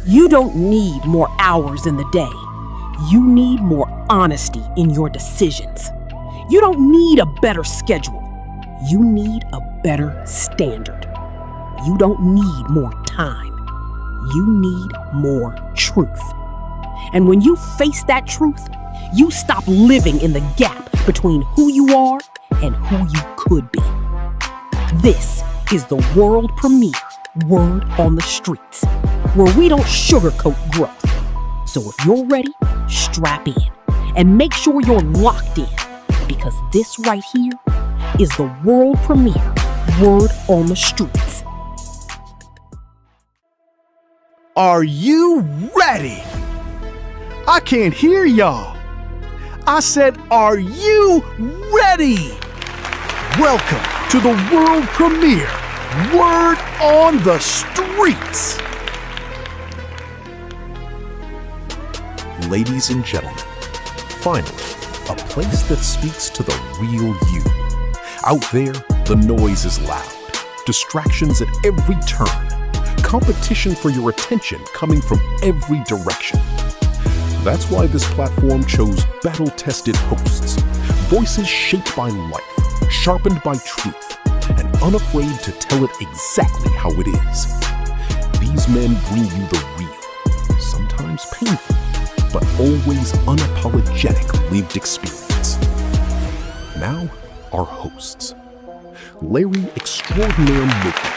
You don't need more hours in the day. You need more honesty in your decisions. You don't need a better schedule. You need a better standard. You don't need more time. You need more truth. And when you face that truth, you stop living in the gap between who you are and who you could be. This is the world premiere Word on the Streets, where we don't sugarcoat growth. So if you're ready, strap in and make sure you're locked in, because this right here is the world premiere Word on the Streets. Are you ready? I can't hear y'all. I said, are you ready? Welcome to the world premiere Word on the Streets. Ladies and gentlemen, finally, a place that speaks to the real you. Out there, the noise is loud, distractions at every turn, competition for your attention coming from every direction. That's why this platform chose battle-tested hosts, voices shaped by life, sharpened by truth, and unafraid to tell it exactly how it is. These men bring you the real, sometimes painful, but always unapologetic lived experience. Now, our hosts. Larry Extraordinaire Moulton,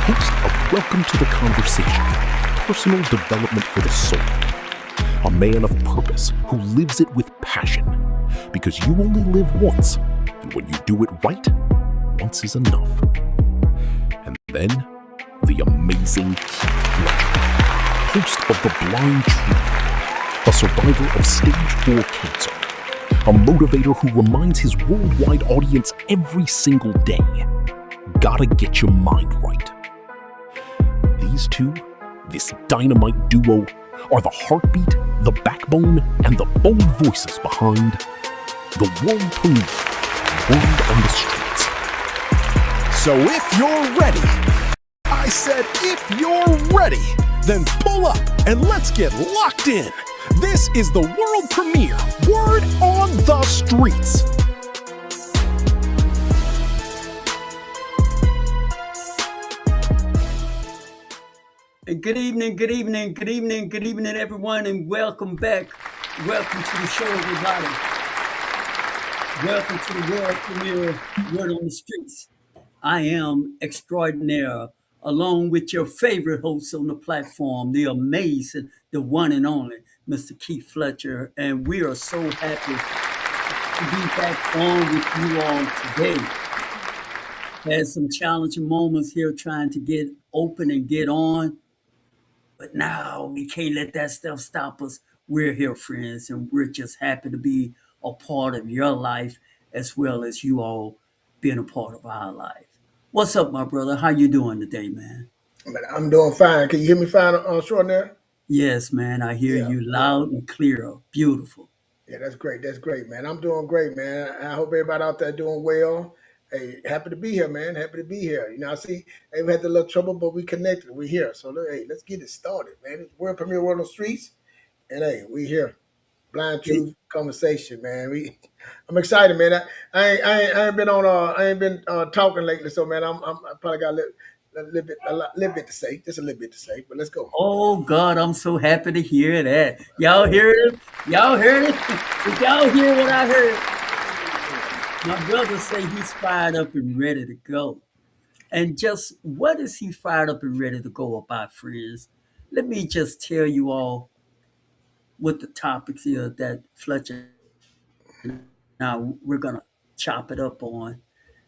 host of Welcome to the Conversation, personal development for the soul. A man of purpose who lives it with passion, because you only live once, and when you do it right, once is enough. And then, the amazing Keith Fletcher, host of The Blind Truth, a survivor of stage 4 cancer, a motivator who reminds his worldwide audience every single day, gotta get your mind right. These two, this dynamite duo, are the heartbeat, the backbone, and the bold voices behind the world premiere Word on the Streets. So if you're ready, I said if you're ready, then pull up and let's get locked in. This is the world premiere Word on the Streets. Good evening, everyone, and welcome back. Welcome to the show, everybody. Welcome to the world premiere Word on the Streets. I am Extraordinaire, along with your favorite host on the platform, the amazing, the one and only, Mr. Keith Fletcher, and we are so happy to be back on with you all today. Had some challenging moments here trying to get open and get on. But now we can't let that stuff stop us. We're here, friends, and we're just happy to be a part of your life as well as you all being a part of our life. What's up, my brother? How you doing today, man? Man, I'm doing fine. Can you hear me fine on short there? Yes, man. I hear you Yeah. loud and clear. Beautiful. Yeah, that's great. That's great, man. I'm doing great, man. I hope everybody out there doing well. Hey, happy to be here, man. Happy to be here. I see hey, we had a little trouble, but we connected. We're here. So, hey, let's get it started, man. It's World Premiere World on the Streets. And, hey, we here. Blind Hey, Truth Conversation, man. I'm excited, man. I ain't been on I ain't been talking lately, so man, I probably got a little bit to say, just a little bit to say, but let's go. oh God, I'm so happy to hear that. Y'all hear it? Y'all heard it? Did y'all hear what I heard? My brother say he's fired up and ready to go. And just what is he fired up and ready to go about, friends? Let me just tell you all what the topics is that Fletcher now we're gonna chop it up on.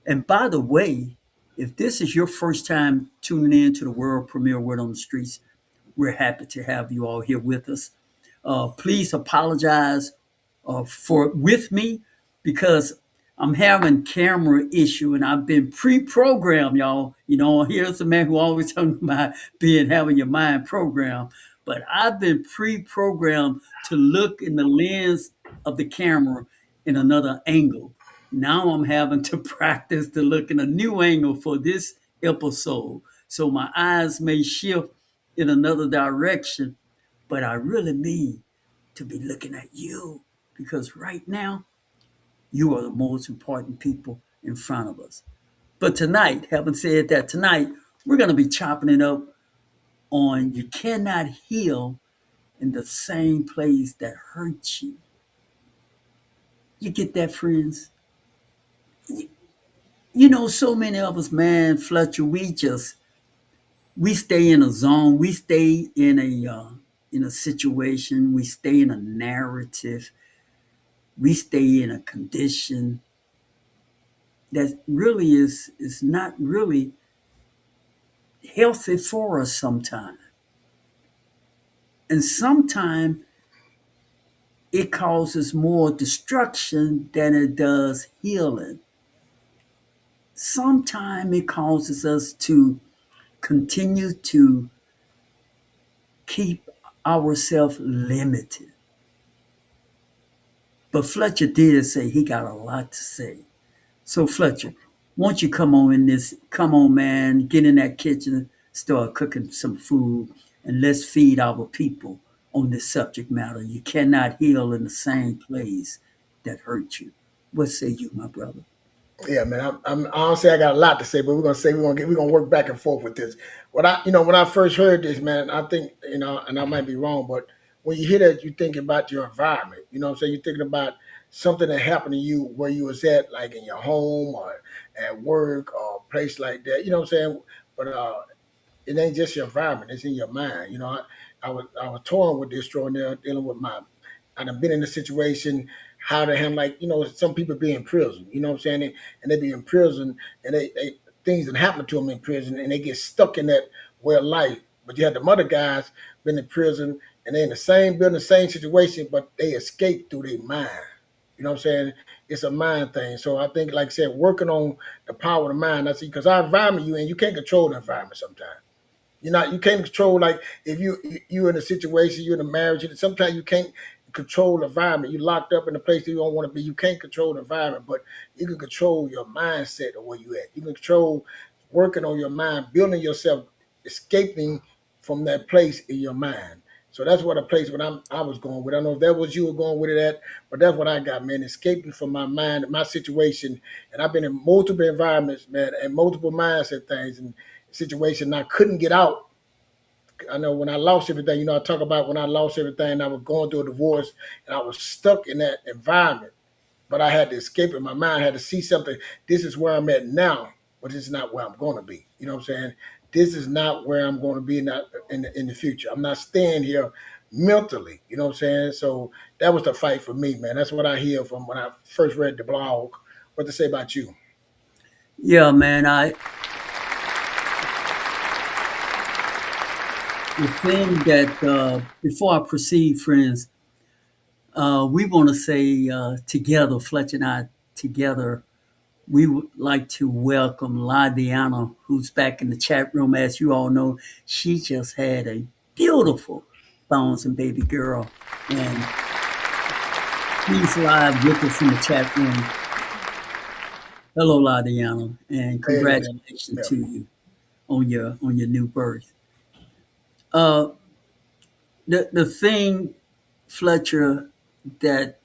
And by the way, if this is your first time tuning in to the world premiere Word on the Streets, we're happy to have you all here with us. Please apologize for with me because I'm having camera issue and I've been pre-programmed, y'all. Here's a man who always talking about being having your mind programmed, but I've been pre-programmed to look in the lens of the camera in another angle. Now I'm having to practice to look in a new angle for this episode. So my eyes may shift in another direction, but I really mean to be looking at you because right now you are the most important people in front of us. But tonight, having said that, tonight we're going to be chopping it up on you cannot heal in the same place that hurt you. You get that, friends? You know, so many of us, man, Fletcher, we stay in a zone, we stay in a situation, we stay in a narrative, we stay in a condition that really is not really healthy for us sometimes. And sometimes it causes more destruction than it does healing. Sometimes it causes us to continue to keep ourselves limited. But Fletcher did say he got a lot to say. So Fletcher, won't you come on, man, get in that kitchen, start cooking some food, and let's feed our people on this subject matter. You cannot heal in the same place that hurt you. What say you, my brother? Yeah, man. Honestly, I got a lot to say, but we're gonna work back and forth with this. When I first heard this, man, I think and I might be wrong, but when you hear that, you think about your environment. You know what I'm saying? You're thinking about something that happened to you where you was at, like in your home or at work or a place like that. You know what I'm saying? But it ain't just your environment; it's in your mind. I was torn with this, drawing there, dealing with my. I've been in a situation how to handle, like, some people be in prison. You know what I'm saying? And they be in prison, and they things that happen to them in prison, and they get stuck in that way of life. But you have the other guys been in prison, and they in the same building, same situation, but they escape through their mind. You know what I'm saying? It's a mind thing. So I think, like I said, working on the power of the mind. I see, because our environment you in, you can't control the environment sometimes. You can't control, like, if you in a situation, you're in a marriage, and sometimes you can't control the environment. You're locked up in a place that you don't want to be. You can't control the environment, but you can control your mindset of where you at. You can control working on your mind, building yourself, escaping from that place in your mind. So that's what a place what I was going with. I don't know if that was you were going with it at, but that's what I got, man. Escaping from my mind, my situation. And I've been in multiple environments, man, and multiple mindset things and situation I couldn't get out. I know when I lost everything, I talk about when I lost everything, I was going through a divorce and I was stuck in that environment. But I had to escape it. My mind had to see something. This is where I'm at now, but this is not where I'm going to be. You know what I'm saying? This is not where I'm going to be in the future. I'm not staying here mentally. You know what I'm saying? So that was the fight for me, man. That's what I hear from when I first read the blog. What to say about you? Yeah, man, I the thing that before I proceed, friends, we want to say together, Fletcher and I together, we would like to welcome Ladiana, who's back in the chat room. As you all know, she just had a beautiful bouncing baby girl, and she's live with us in the chat room. Hello, Ladiana, and Hey, man. congratulations Yeah. to you on your new birth. Uh, the thing, Fletcher, that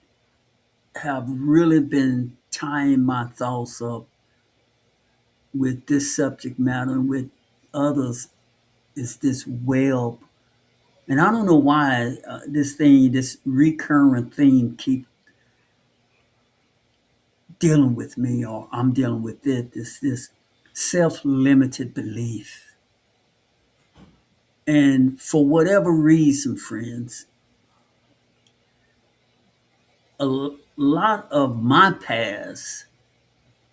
have really been tying my thoughts up with this subject matter and with others is this web. And I don't know why this recurrent theme keep dealing with me, or I'm dealing with it. This self-limited belief. And for whatever reason, friends, lot of my past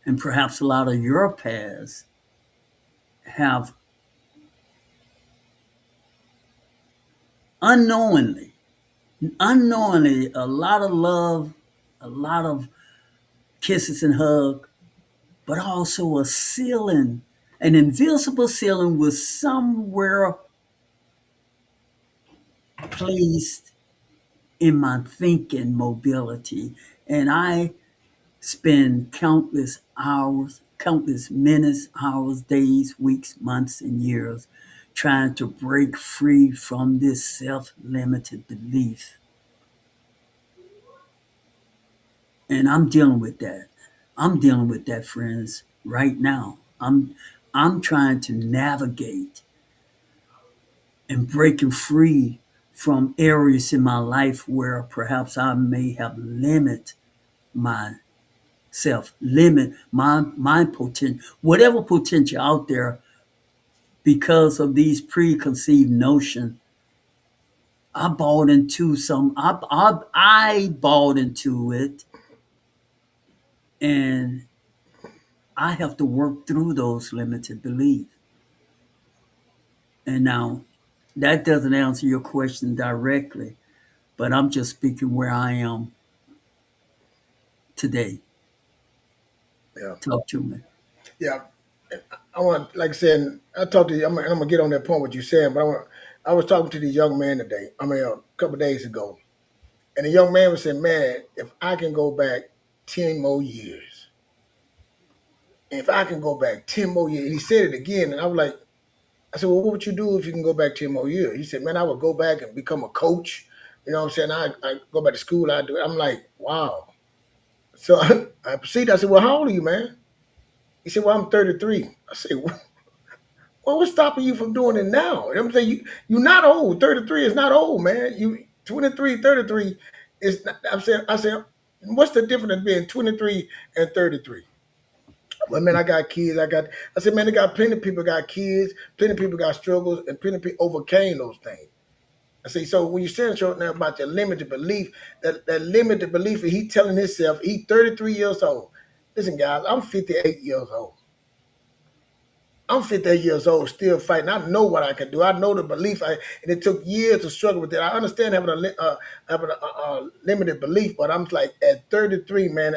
and perhaps a lot of your past have unknowingly, unknowingly, a lot of love, a lot of kisses and hugs, but also a ceiling, an invisible ceiling was somewhere placed in my thinking mobility. And I spend countless hours, countless minutes, hours, days, weeks, months, and years trying to break free from this self-limited belief. And I'm dealing with that. I'm dealing with that, friends, right now. I'm trying to navigate and breaking free from areas in my life where perhaps I may have limit myself, limit my potential, whatever potential out there because of these preconceived notions. I bought into some. I bought into it, and I have to work through those limited beliefs. And now, that doesn't answer your question directly, but I'm just speaking where I am today. Yeah. Talk to me. Yeah. I want, like I said, I talked to you. I'm gonna get on that point what you're saying, but I was talking to this young man today. I mean, a couple of days ago, and the young man was saying, "Man, if I can go back 10 more years, if I can go back 10 more years," and he said it again, and I was like, I said, "Well, what would you do if you can go back 10 more years?" He said, "Man, I would go back and become a coach. You know what I'm saying? I go back to school. I do it." I'm like, "Wow." So I proceeded. I said, "Well, how old are you, man?" He said, "Well, I'm 33." I said, "Well, what's stopping you from doing it now?" I'm saying you're not old. 33 is not old, man. You 23, 33 is. Not, I said, what's the difference between 23 and 33? Well, man, I got kids. I said, man, they got plenty of people got kids. Plenty of people got struggles, and plenty of people overcame those things. I say, so when you're saying short now about your limited belief, that limited belief, and he telling himself, he 33 years old. Listen, guys, I'm 58 years old. I'm 58 years old, still fighting. I know what I can do. I know the belief, and it took years to struggle with that. I understand having a limited belief, but I'm like at 33, man.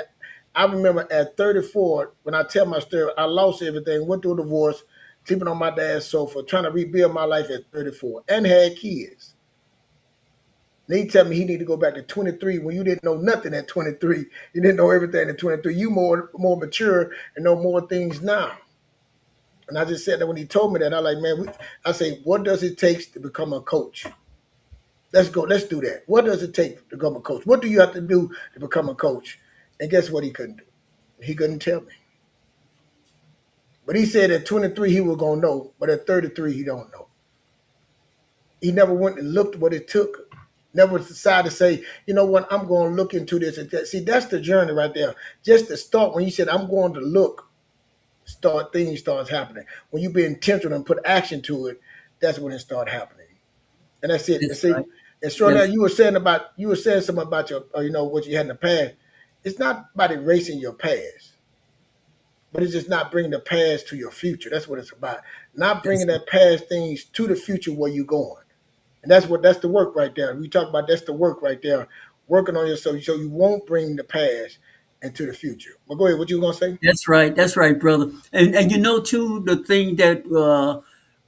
I remember at 34 when I tell my story, I lost everything, went through a divorce, sleeping on my dad's sofa, trying to rebuild my life at 34, and had kids. And he tell me he need to go back to 23 when you didn't know nothing at 23. You didn't know everything at 23. You more mature and know more things now. And I just said that when he told me that, I like, man, I say, what does it take to become a coach? Let's go. Let's do that. What does it take to become a coach? What do you have to do to become a coach? And guess what he couldn't do? He couldn't tell me. But he said at 23 he was going to know, but at 33 he don't know. He never went and looked what it took. Never decided to say, you know what, I'm going to look into this. And that. See, that's the journey right there. Just to start, when you said, I'm going to look, things starts happening. When you be intentional and put action to it, that's when it start happening. And that's it. And That's see, right. and sure now Yes, you were saying something about your, what you had in the past. It's not about erasing your past, but it's just not bringing the past to your future. That's what it's about. Not that's bringing that past things to the future where you're going. And that's the work right there. We talk about that's the work right there. Working on yourself so you won't bring the past into the future. But go ahead, what you gonna say? That's right. That's right, brother. And you know too, the thing that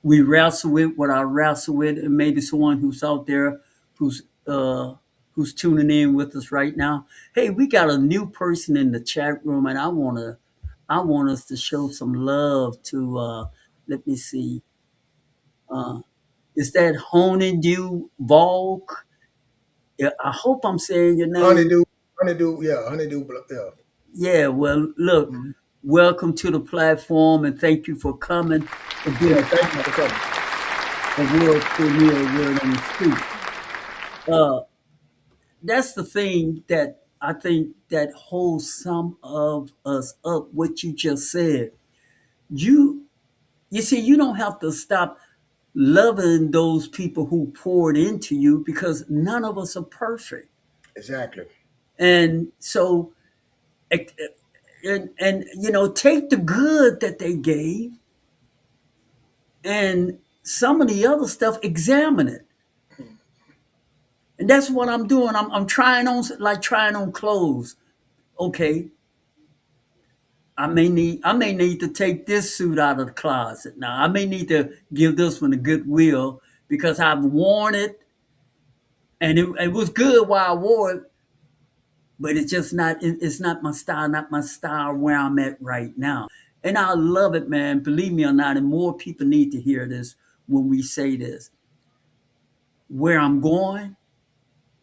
we wrestle with, what I wrestle with, and maybe someone who's out there who's uh, who's tuning in with us right now. Hey, we got a new person in the chat room, and I want us to show some love to. Let me see. Uh, is that Honeydew Volk? Yeah, I hope I'm saying your name. Honeydew, honeydew, yeah, honeydew, yeah. Yeah, well, look, Mhm. welcome to the platform and thank you for coming and being Yeah, a thank you part for coming. of World Premier Word on the Street. Uh, that's the thing that I think that holds some of us up, what you just said. You you see, you don't have to stop loving those people who poured into you because none of us are perfect. Exactly. And so and you know, take the good that they gave and some of the other stuff, examine it. And that's what I'm doing. I'm trying on, like trying on clothes. Okay, I may need to take this suit out of the closet now. I may need to give this one a goodwill because I've worn it and it was good while I wore it, but it's just not it's not my style where I'm at right now. And I love it, man. Believe me or not, and more people need to hear this. when we say this. Where I'm going,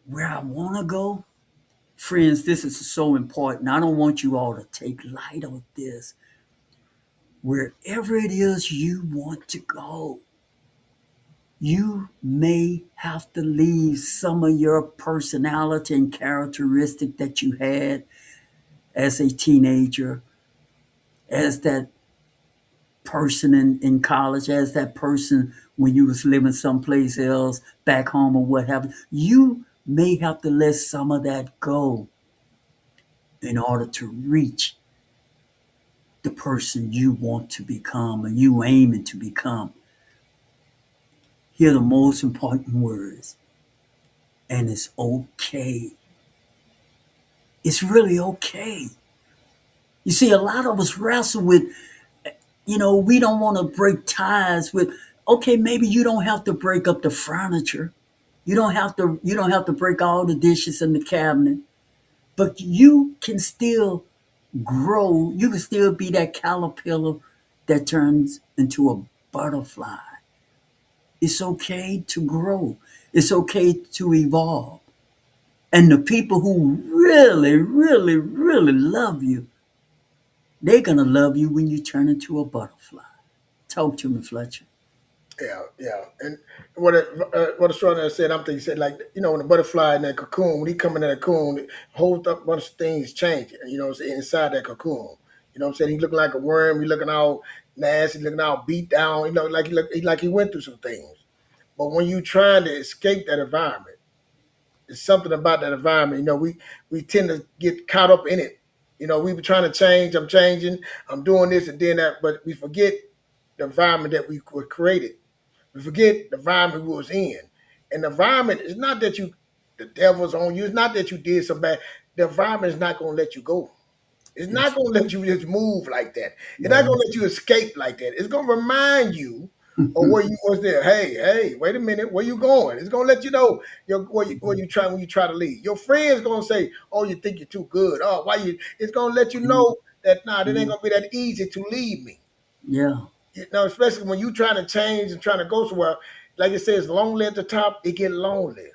where I want to go, friends, this is so important. I don't want you all to take light of this. Wherever it is you want to go, you may have to leave some of your personality and characteristic that you had as a teenager, as that person in college, as that person when you was living someplace else, back home or what have you. You may have to let some of that go in order to reach the person you want to become or you aiming to become. Here are the most important words. And it's okay. It's really okay. You see, a lot of us wrestle with, we don't want to break ties with, okay, maybe you don't have to break up the furniture. You don't have to break all the dishes in the cabinet, but you can still grow. You can still be that caterpillar that turns into a butterfly. It's okay to grow. It's okay to evolve. And the people who really, really, really love you, they're going to love you when you turn into a butterfly. Talk to me, Fletcher. Yeah, yeah. And what Astronaut said, I'm thinking, he said, like, when the butterfly in that cocoon, when he come in that cocoon, a whole bunch of things change, inside that cocoon. You know what I'm saying? He looking like a worm. He looking all nasty, looking all beat down. Like he went through some things. But when you trying to escape that environment, it's something about that environment. We tend to get caught up in it. We were trying to change. I'm changing. I'm doing this and doing that, but we forget the environment that we were created. We forget the environment we was in. And the environment is not that the devil's on you. It's not that you did some bad. The environment is not going to let you go. It's not going to let you just move like that. It's not going to let you escape like that. It's going to remind you of where you was there. Hey, wait a minute. Where you going? It's going to let you know where you try when you try to leave. Your friend's going to say, "Oh, you think you're too good? Oh, why you?" It's going to let you know that it ain't going to be that easy to leave me. Yeah. Especially when you trying to change and trying to go somewhere, like it says, lonely at the top, it get lonely.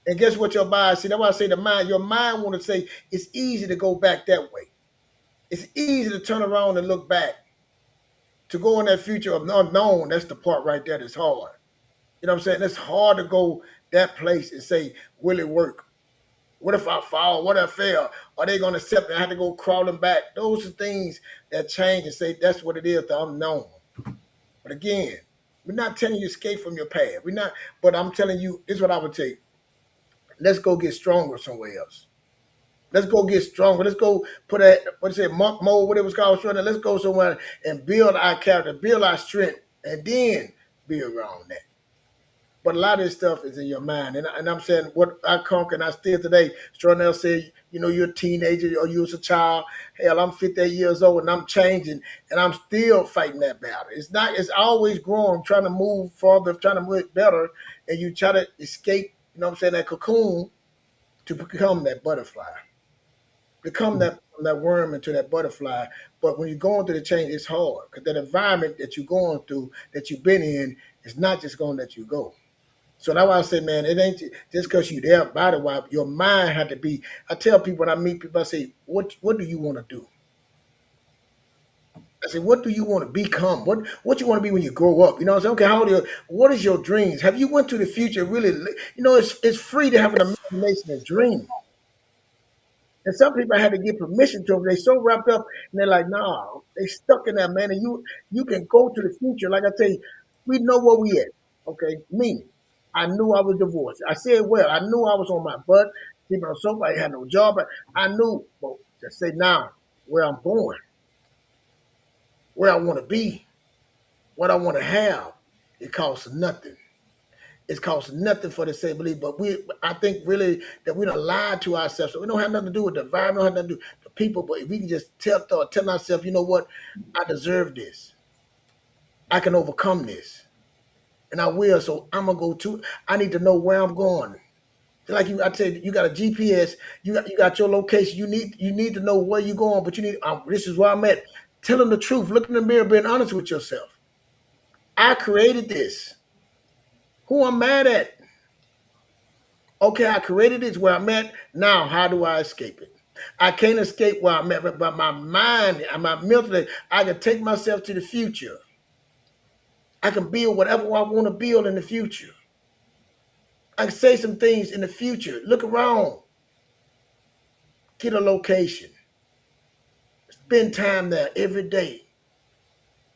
And guess what your mind, see, that's why I say your mind want to say it's easy to go back that way. It's easy to turn around and look back. To go in that future of unknown, that's the part right there that's hard. You know what I'm saying? It's hard to go that place and say, will it work? What if I fall? What if I fail? Are they going to accept me? I have to go crawling back. Those are things that change and say that's what it is, the unknown. But again, we're not telling you escape from your past. We're not, but I'm telling you, this is what I would take. Let's go get stronger somewhere else. Let's go get stronger. Let's go put monk mode, what it was called, let's go somewhere and build our character, build our strength, and then be around that. But a lot of this stuff is in your mind. And I'm saying what I conquer and I still today, Stronell said, you're a teenager or you was a child. Hell, I'm 58 years old and I'm changing and I'm still fighting that battle. It's always growing, trying to move further, trying to move better. And you try to escape, that cocoon to become that butterfly. Become that worm into that butterfly. But when you're going through the change, it's hard because that environment that you're going through, that you've been in, is not just going to let you go. So that's why I say, man, it ain't just because you're there body wise. Your mind had to be. I tell people when I meet people, I say, what do you want to do? I say, what do you want to become? What you want to be when you grow up? I say, okay, how old are you? What is your dreams? Have you went to the future really? It's free to have an imagination and dream. And some people had to get permission to them. They so wrapped up and they're like, nah, they stuck in that, man. And you can go to the future. Like I tell you, we know where we at. Okay, me. I knew I was divorced. I said, well, I knew I was on my butt. People on sofa, I had no job. But I knew, but to say now where I'm going, where I want to be, what I want to have, it costs nothing. It costs nothing for the sake of belief. But I think really that we don't lie to ourselves. So we don't have nothing to do with the environment, don't have nothing to do with the people, but if we can just tell ourselves, you know what, I deserve this. I can overcome this. And I will. So I'm gonna I need to know where I'm going. Like I tell you, you got a GPS, you got your location. You need to know where you're going, but this is where I'm at. Tell them the truth. Look in the mirror, being honest with yourself. I created this. Who I'm mad at? Okay, I created this where I'm at. Now, how do I escape it? I can't escape where I'm at, but my mind and my mental, I can take myself to the future. I can build whatever I want to build in the future. I can say some things in the future. Look around, get a location, spend time there every day.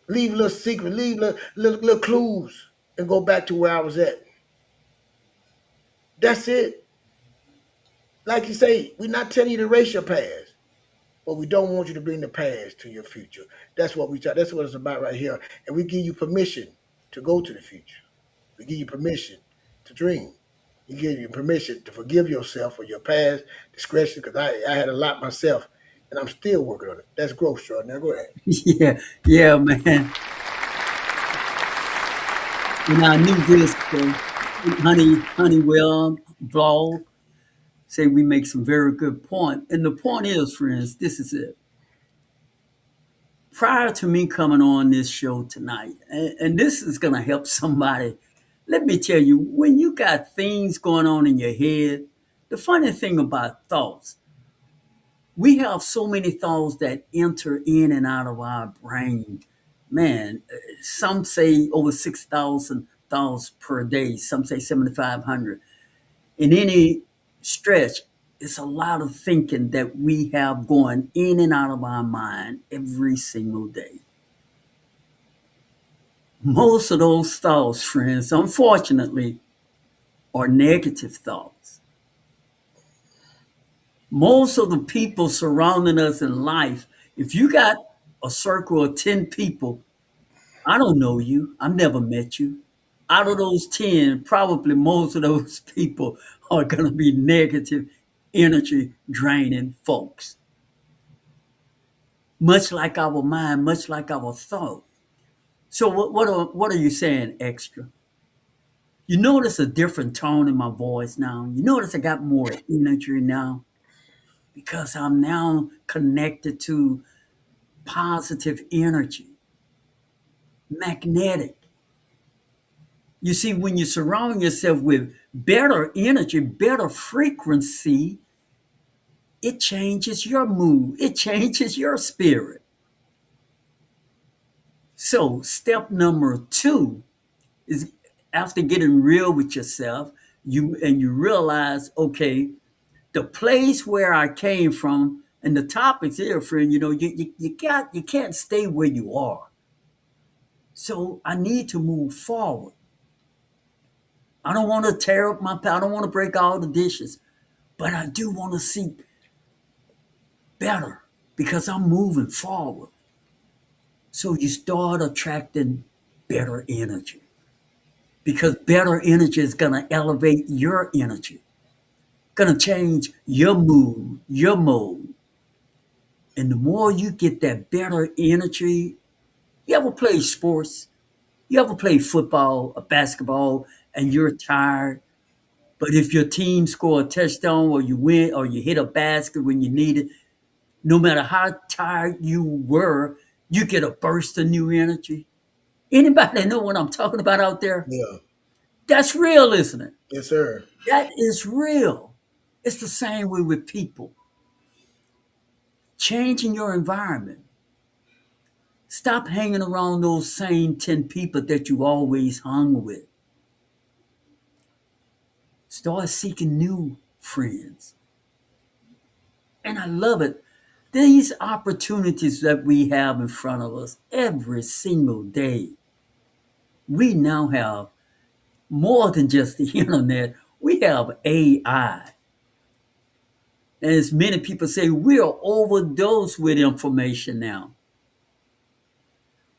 Leave a little secret, leave little clues, and go back to where I was at. That's it. Like you say, we're not telling you to erase your past, but we don't want you to bring the past to your future. That's what we try. That's what it's about right here. And we give you permission to go to the future. We give you permission to dream. We give you permission to forgive yourself for your past discretion, because I had a lot myself, and I'm still working on it. That's growth, Short. Now go ahead. Yeah, yeah, man. And I knew this, Honeywell blog say we make some very good point. And the point is, friends, this is it. Prior to me coming on this show tonight, and this is going to help somebody, let me tell you, when you got things going on in your head, the funny thing about thoughts, we have so many thoughts that enter in and out of our brain. Man, some say over 6,000 thoughts per day, some say 7,500. In any stretch, it's a lot of thinking that we have going in and out of our mind every single day. Most of those thoughts, friends, unfortunately, are negative thoughts. Most of the people surrounding us in life, if you got a circle of 10 people, I don't know you, I've never met you. Out of those 10, probably most of those people are going to be negative, energy draining folks. Much like our mind, much like our thought. So what are you saying, Extra? You notice a different tone in my voice now. You notice I got more energy now because I'm now connected to positive energy, magnetic. You see, when you surround yourself with better energy, better frequency, it changes your mood, it changes your spirit. So, step number 2 is after getting real with yourself, you realize, okay, the place where I came from and the topics here, friend, you can't stay where you are. So I need to move forward. I don't want to tear up I don't want to break all the dishes, but I do want to see better because I'm moving forward. So you start attracting better energy because better energy is going to elevate your energy, going to change your mood, your mode. And the more you get that better energy, you ever play sports? You ever play football or basketball and you're tired? But if your team score a touchdown or you win or you hit a basket when you need it, no matter how tired you were, you get a burst of new energy. Anybody know what I'm talking about out there? Yeah. That's real, isn't it? Yes, sir. That is real. It's the same way with people. Changing your environment. Stop hanging around those same 10 people that you always hung with. Start seeking new friends. And I love it. These opportunities that we have in front of us every single day, we now have more than just the internet. We have AI. And as many people say, we are overdosed with information now.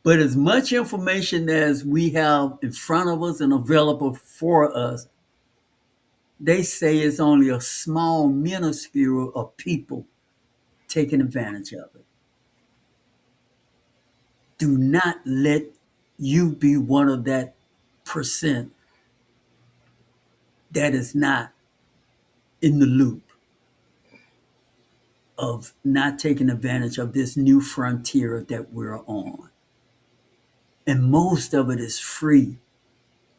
But as much information as we have in front of us and available for us, they say it's only a small minuscule of people taking advantage of it. Do not let you be one of that percent that is not in the loop of not taking advantage of this new frontier that we're on. And most of it is free.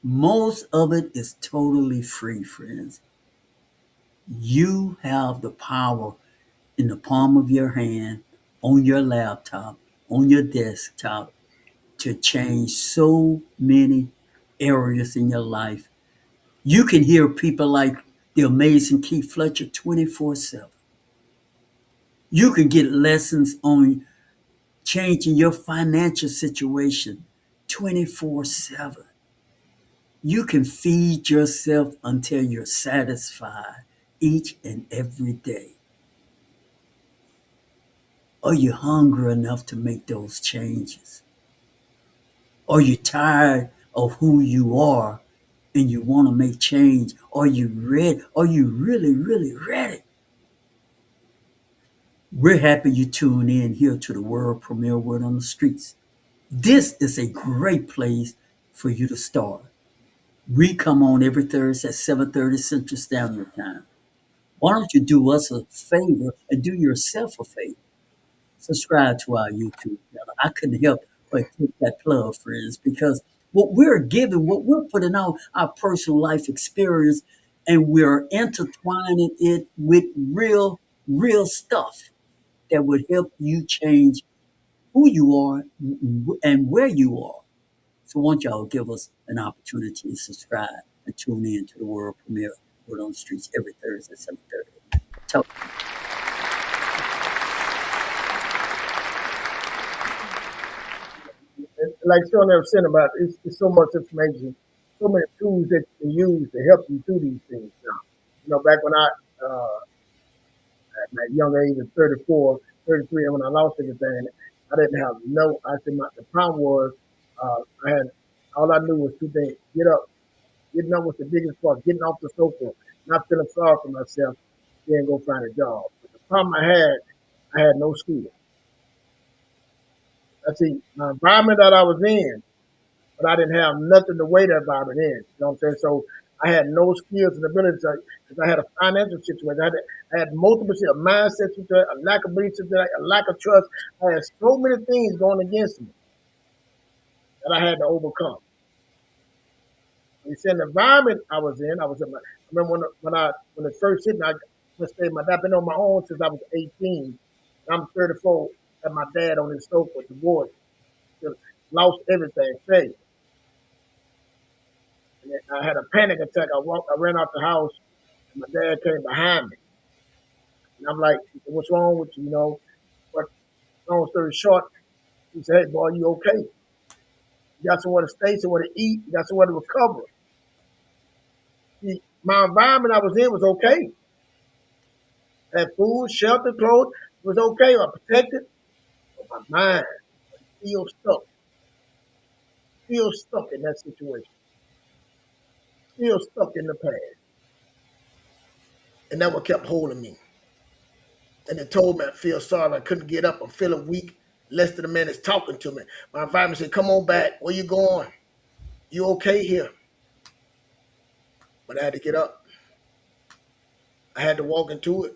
Most of it is totally free, friends. You have the power in the palm of your hand, on your laptop, on your desktop, to change so many areas in your life. You can hear people like the amazing Keith Fletcher 24/7. You can get lessons on changing your financial situation 24/7. You can feed yourself until you're satisfied each and every day. Are you hungry enough to make those changes? Are you tired of who you are and you want to make change? Are you ready? Are you really, really ready? We're happy you tune in here to the world premiere Word on the Streets. This is a great place for you to start. We come on every Thursday at 7:30 Central Standard Time. Why don't you do us a favor and do yourself a favor? Subscribe to our YouTube channel. I couldn't help but hit that plug, friends, because what we're giving, what we're putting out, our personal life experience, and we're intertwining it with real stuff that would help you change who you are and where you are. So, won't y'all give us an opportunity to subscribe and tune in to the world premiere Word on the Streets every Thursday at 7:30. Tell Like Sean ever said about it, it's so much information, so many tools that you can use to help you through these things now. Back when at my young age of 34, 33, and when I lost everything, I didn't have the problem was, I had, all I knew was two things: get up. Getting up was the biggest part. Getting off the sofa, not feeling sorry for myself, then go find a job. But the problem I had no skill. I see my environment that I was in, but I didn't have nothing to weigh that environment in. You know what I'm saying? So I had no skills and abilities because I had a financial situation. I had multiple a mindset situation, a lack of belief situation, a lack of trust. I had so many things going against me that I had to overcome. You see, the environment I was in, I remember when it first hit me, I've been on my own since I was 18. I'm 34. Had my dad on his sofa, divorced, lost everything, failed. And I had a panic attack. I ran out the house, and my dad came behind me. And I'm like, he said, "What's wrong with you?" But long story short, he said, "Hey, boy, you okay? You got somewhere to stay, somewhere to eat, you got somewhere to recover." See, my environment I was in was okay. I had food, shelter, clothes. It was okay. I was protected. But my mind was still stuck in that situation, still stuck in the past. And that what kept holding me. And it told me I feel sorry. I couldn't get up. I'm feeling weak. Less than a man is talking to me. My environment said, "Come on back. Where you going? You okay here?" But I had to get up. I had to walk into it.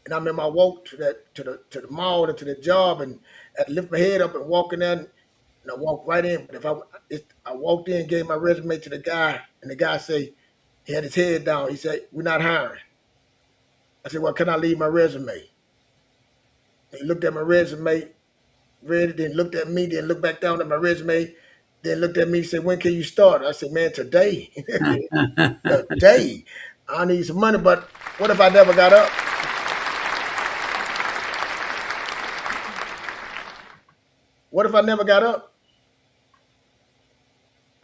And I remember I walked to the mall and to the job, and I had to lift my head up and walk in there, and I walked right in. But I walked in, gave my resume to the guy, and the guy said, he had his head down. He said, "We're not hiring." I said, "Well, can I leave my resume?" He looked at my resume, read it, then looked at me, then looked back down at my resume, then looked at me and said, "When can you start?" I said, "Man, today." Today. I need some money, but what if I never got up? What if I never got up?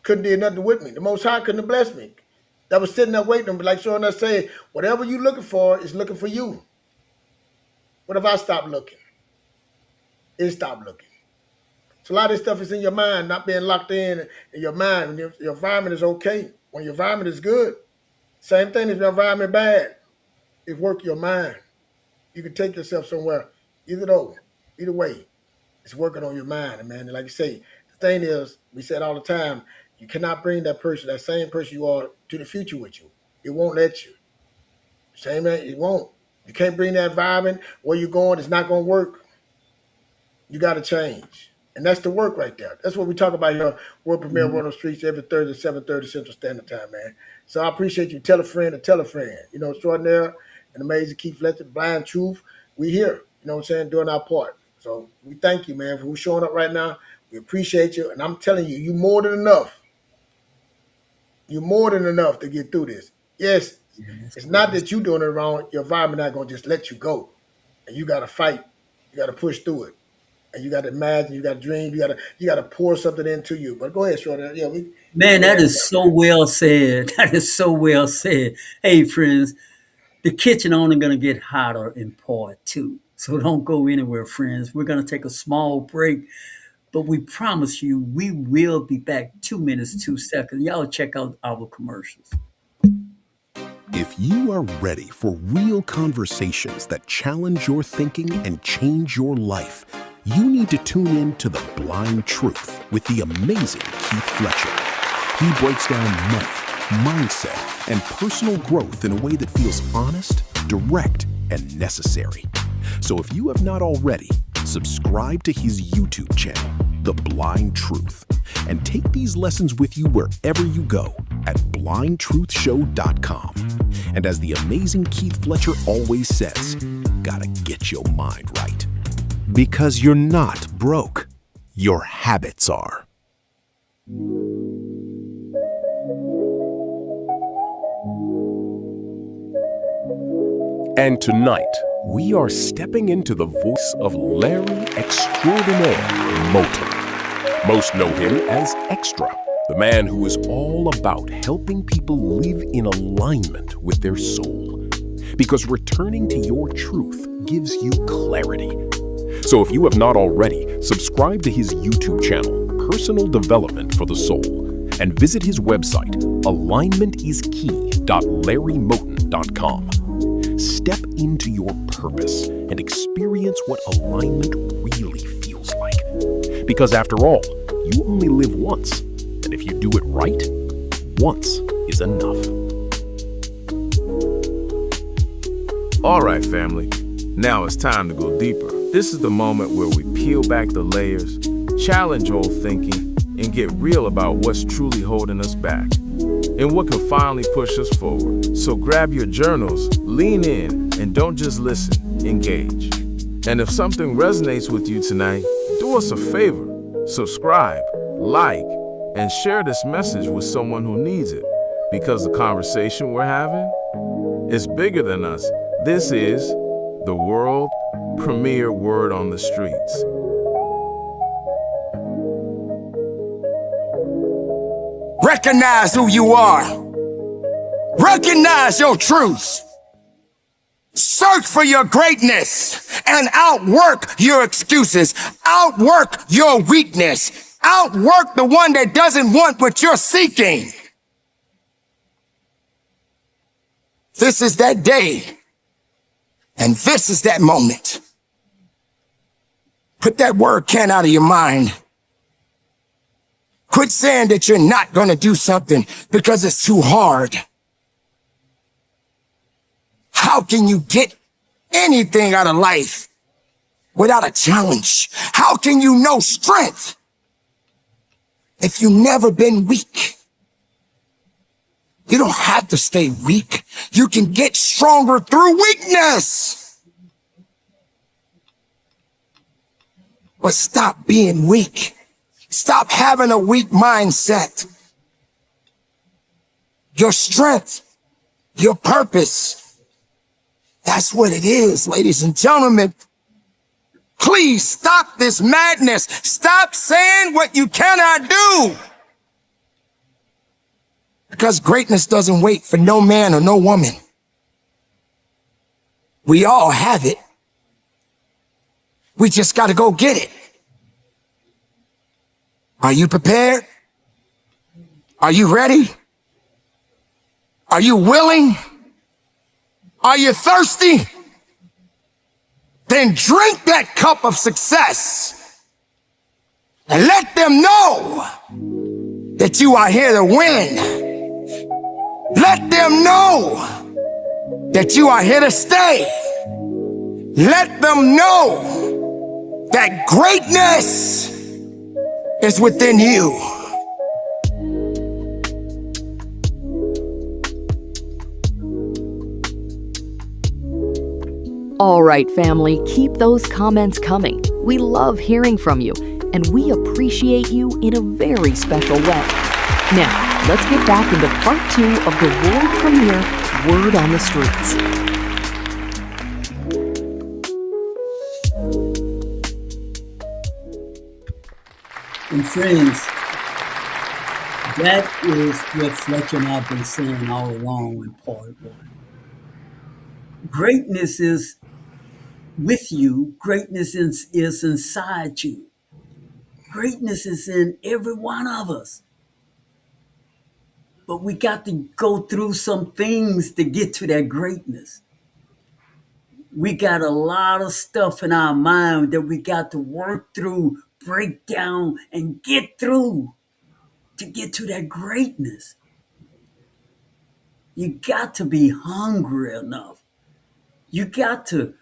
Couldn't do nothing with me. The Most High couldn't have blessed me. That was sitting there waiting. Like Sean I said, whatever you're looking for is looking for you. What if I stop looking? It stopped looking. So a lot of this stuff is in your mind, not being locked in your mind. When your environment is okay, when your environment is good, same thing if your environment bad, it work your mind. You can take yourself somewhere. Either way, it's working on your mind, man. And like you say, the thing is, we said all the time, you cannot bring that same person you are, to the future with you. It won't let you. Same man, it won't. You can't bring that environment where you're going. It's not going to work. You got to change. And that's the work right there. That's what we talk about here, World Premiere Word on the Streets, every Thursday, 7:30 Central Standard Time, man. So I appreciate you. Tell a friend to tell a friend. You know, extraordinary and amazing Keith Fletcher, Blind Truth. We here, you know what I'm saying, doing our part. So we thank you, man, for who's showing up right now. We appreciate you. And I'm telling you, you more than enough. You're more than enough to get through this. Yes, it's not that you're doing it wrong. Your environment not going to just let you go. And you got to fight. You got to push through it. And you got to imagine, you got to dream, you got to pour something into you. But go ahead, Shorty. Yeah, Man, that is so well said. That is so well said. Hey, friends, the kitchen only going to get hotter in part two. So don't go anywhere, friends. We're going to take a small break, but we promise you we will be back 2 minutes, 2 seconds. Y'all check out our commercials. If you are ready for real conversations that challenge your thinking and change your life, you need to tune in to The Blind Truth with the amazing Keith Fletcher. He breaks down money, mindset, and personal growth in a way that feels honest, direct, and necessary. So if you have not already, subscribe to his YouTube channel, The Blind Truth, and take these lessons with you wherever you go at blindtruthshow.com. And as the amazing Keith Fletcher always says, gotta get your mind right. Because you're not broke, your habits are. And tonight, we are stepping into the voice of Larry Extraordinaire Moulton. Most know him as Extra, the man who is all about helping people live in alignment with their soul. Because returning to your truth gives you clarity. So if you have not already, subscribe to his YouTube channel, Personal Development for the Soul, and visit his website, alignmentiskey.larrymoten.com. Step into your purpose and experience what alignment really feels like. Because after all, you only live once, and if you do it right, once is enough. All right, family. Now it's time to go deeper. This is the moment where we peel back the layers, challenge old thinking, and get real about what's truly holding us back and what can finally push us forward. So grab your journals, lean in, and don't just listen, engage. And if something resonates with you tonight, do us a favor, subscribe, like, and share this message with someone who needs it, because the conversation we're having is bigger than us. This is the world premiere Word on the Streets. Recognize who you are. Recognize your truths. Search for your greatness and outwork your excuses. Outwork your weakness. Outwork the one that doesn't want what you're seeking. This is that day. And this is that moment. Put that word "can" out of your mind. Quit saying that you're not going to do something because it's too hard. How can you get anything out of life without a challenge? How can you know strength if you've never been weak? You don't have to stay weak. You can get stronger through weakness. But stop being weak. Stop having a weak mindset. Your strength, your purpose, that's what it is, ladies and gentlemen. Please stop this madness. Stop saying what you cannot do. Because greatness doesn't wait for no man or no woman. We all have it. We just got to go get it. Are you prepared? Are you ready? Are you willing? Are you thirsty? Then drink that cup of success and let them know that you are here to win. Let them know that you are here to stay. Let them know that greatness is within you. All right, family, keep those comments coming. We love hearing from you, and we appreciate you in a very special way. Now, let's get back into part 2 of the world premiere, Word on the Streets. And friends, that is what Fletcher and I have been saying all along in part 1. Greatness is with you. Greatness is inside you. Greatness is in every one of us. But we got to go through some things to get to that greatness. We got a lot of stuff in our mind that we got to work through, break down, and get through to get to that greatness. You got to be hungry enough. You got to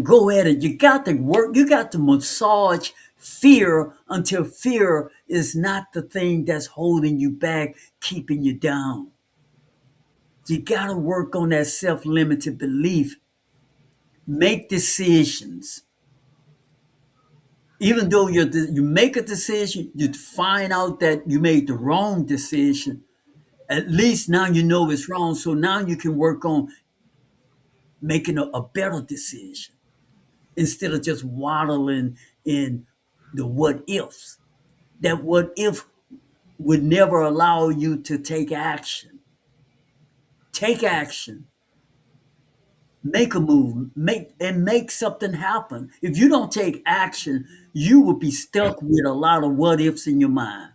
go at it. You got to work. You got to massage fear until fear is not the thing that's holding you back, keeping you down. You got to work on that self-limited belief. Make decisions. Even though you make a decision, you find out that you made the wrong decision. At least now you know it's wrong. So now you can work on making a better decision instead of just waddling in the what ifs. That what if would never allow you to take action. Take action. Make a move. Make something happen. If you don't take action, you will be stuck with a lot of what ifs in your mind.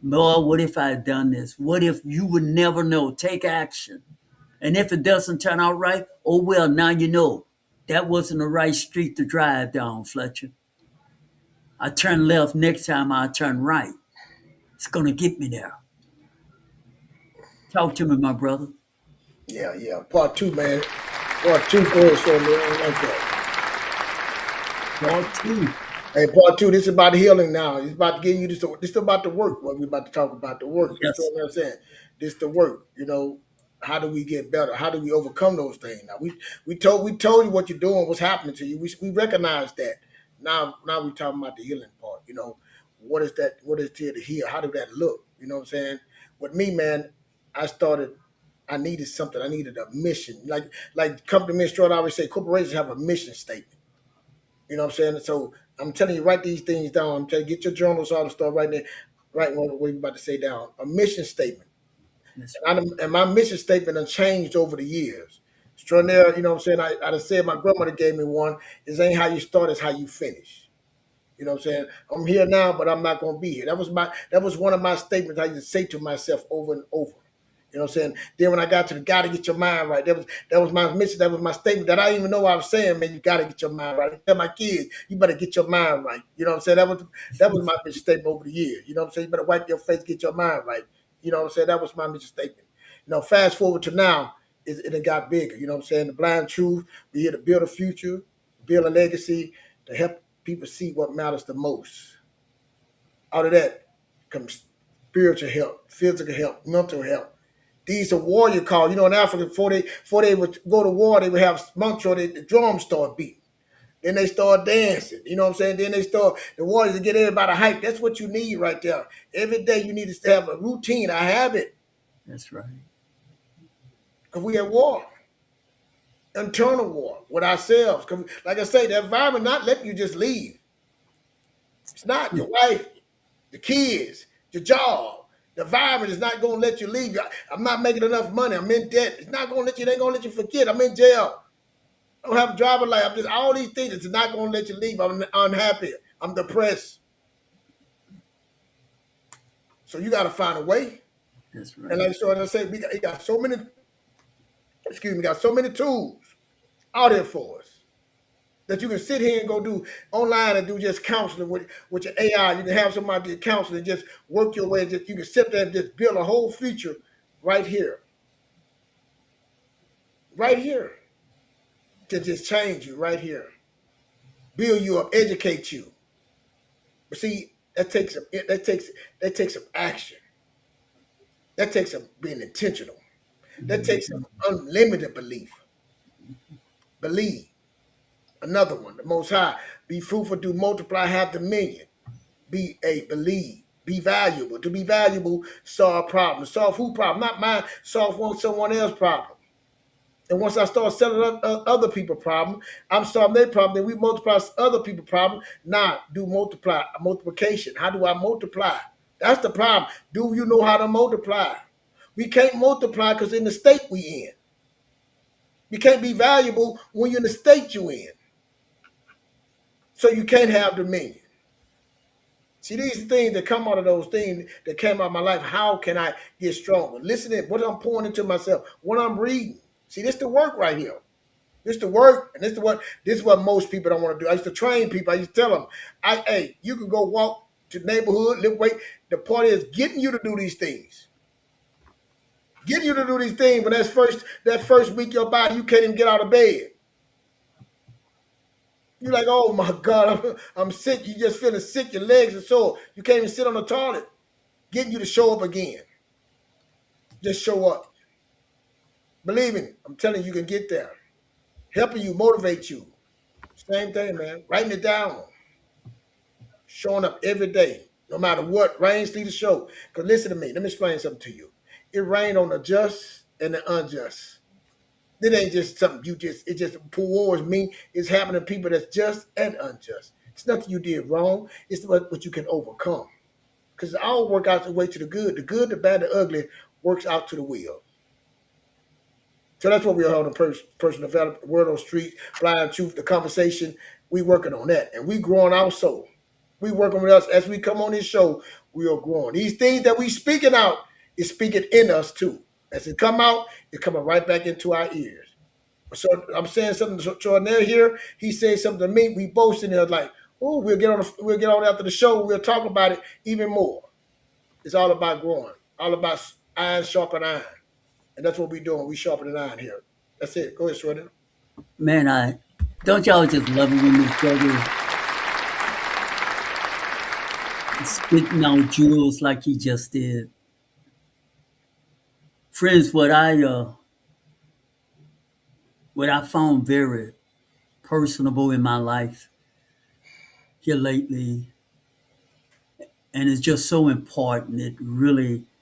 Lord, what if I had done this? What if you would never know? Take action. And if it doesn't turn out right, oh well, now you know. That wasn't the right street to drive down, Fletcher. I turn left, next time I turn right. It's going to get me there. Talk to me, my brother. Yeah. Part 2, man. Part 2 goes for me. I like that. Part 2. Hey, part 2, this is about healing now. It's about getting you this is about the work. What we're about to talk about, the work. Yes. You know what I'm saying? This the work. How do we get better? How do we overcome those things? Now we told you what you're doing, what's happening to you. We recognize that. Now we're talking about the healing part. What is that? What is there to heal? How did that look? You know what I'm saying? With me, man, I needed something. I needed a mission. Like company administrator always say, corporations have a mission statement. You know what I'm saying? So I'm telling you, write these things down. I'm telling you, get your journals out and start writing what you're about to say down. A mission statement. And my mission statement has changed over the years. Extraordinary, you know what I'm saying? I said my grandmother gave me one. It ain't how you start, it's how you finish. You know what I'm saying? I'm here now, but I'm not gonna be here. That was one of my statements I used to say to myself over and over. You know what I'm saying? Then when I got to the gotta get your mind right, that was my mission, that was my statement that I didn't even know I was saying, man, you gotta get your mind right. I tell my kids, you better get your mind right. You know what I'm saying? That was my mission statement over the years. You know what I'm saying? You better wipe your face, get your mind right. You know what I'm saying? That was my mission statement. Fast forward to now, it got bigger. You know what I'm saying? The blind truth, we're here to build a future, build a legacy, to help people see what matters the most. Out of that comes spiritual health, physical health, mental health. These are warrior calls. In Africa, before they would go to war, they would have mantra, the drums start beating. Then they start dancing. You know what I'm saying? Then the warriors to get everybody hyped. That's what you need right there. Every day you need to have a routine, a habit. That's right. Because we at war. Internal war with ourselves. Because, like I say, the environment not letting you just leave. It's not. Your wife, the kids, your job. The environment is not going to let you leave. I'm not making enough money. I'm in debt. It's not going to let you. They ain't going to let you forget. I'm in jail. I don't have a driver's license. I'm just all these things. It's not going to let you leave. I'm unhappy. I'm depressed. So you got to find a way. That's right. And like I said, we got so many. We got so many tools out there for us that you can sit here and go do online and do just counseling with your AI. You can have somebody counsel and just work your way. You can sit there and just build a whole future right here. Right here. To just change you right here. Build you up, educate you. But see, that takes some action. That takes some being intentional. That takes some unlimited belief. Believe. Another one, the most high. Be fruitful, do multiply, have dominion. Believe. Be valuable. To be valuable, solve problems. Solve who problem? Not mine. Solve someone else's problem. And once I start selling other people's problem, I'm solving their problem. Then we multiply other people's problem. Now do multiplication. How do I multiply? That's the problem. Do you know how to multiply? We can't multiply because in the state we in. You can't be valuable when you're in the state you in. So you can't have dominion. See, these things that come out of those things that came out of my life, how can I get stronger? Listen to what I'm pouring into myself, what I'm reading. See, this the work right here. This the work, and this is what most people don't want to do. I used to train people. I used to tell them, hey, you can go walk to the neighborhood, lift weight. The point is getting you to do these things. Getting you to do these things, but that first week your body, you can't even get out of bed. You're like, oh my God, I'm sick. You just feeling sick. Your legs are sore. You can't even sit on the toilet. Getting you to show up again. Just show up. Believe me, I'm telling you, you can get there. Helping you, motivate you. Same thing, man. Writing it down. Showing up every day, no matter what. Rain, sleet, or show. Because listen to me. Let me explain something to you. It rained on the just and the unjust. It ain't just something it just towards me. It's happening to people that's just and unjust. It's nothing you did wrong. It's what you can overcome. Because it all work out the way to the good. The good, the bad, the ugly works out to the will. So that's what we're holding personal development, the word on the street, blind truth, the conversation. We working on that. And we growing our soul. We working with us. As we come on this show, we are growing. These things that we speaking out is speaking in us too. As it come out, it's coming right back into our ears. So I'm saying something to Jordan here. He said something to me. We both sitting there like, oh, we'll get on after the show. We'll talk about it even more. It's all about growing. All about iron sharpen iron. And that's what we're doing. We sharpening iron here. That's it. Go ahead, Jordan. Man, don't y'all just love it when this brother is spitting out jewels like he just did? Friends, what I found very personable in my life here lately, and it's just so important.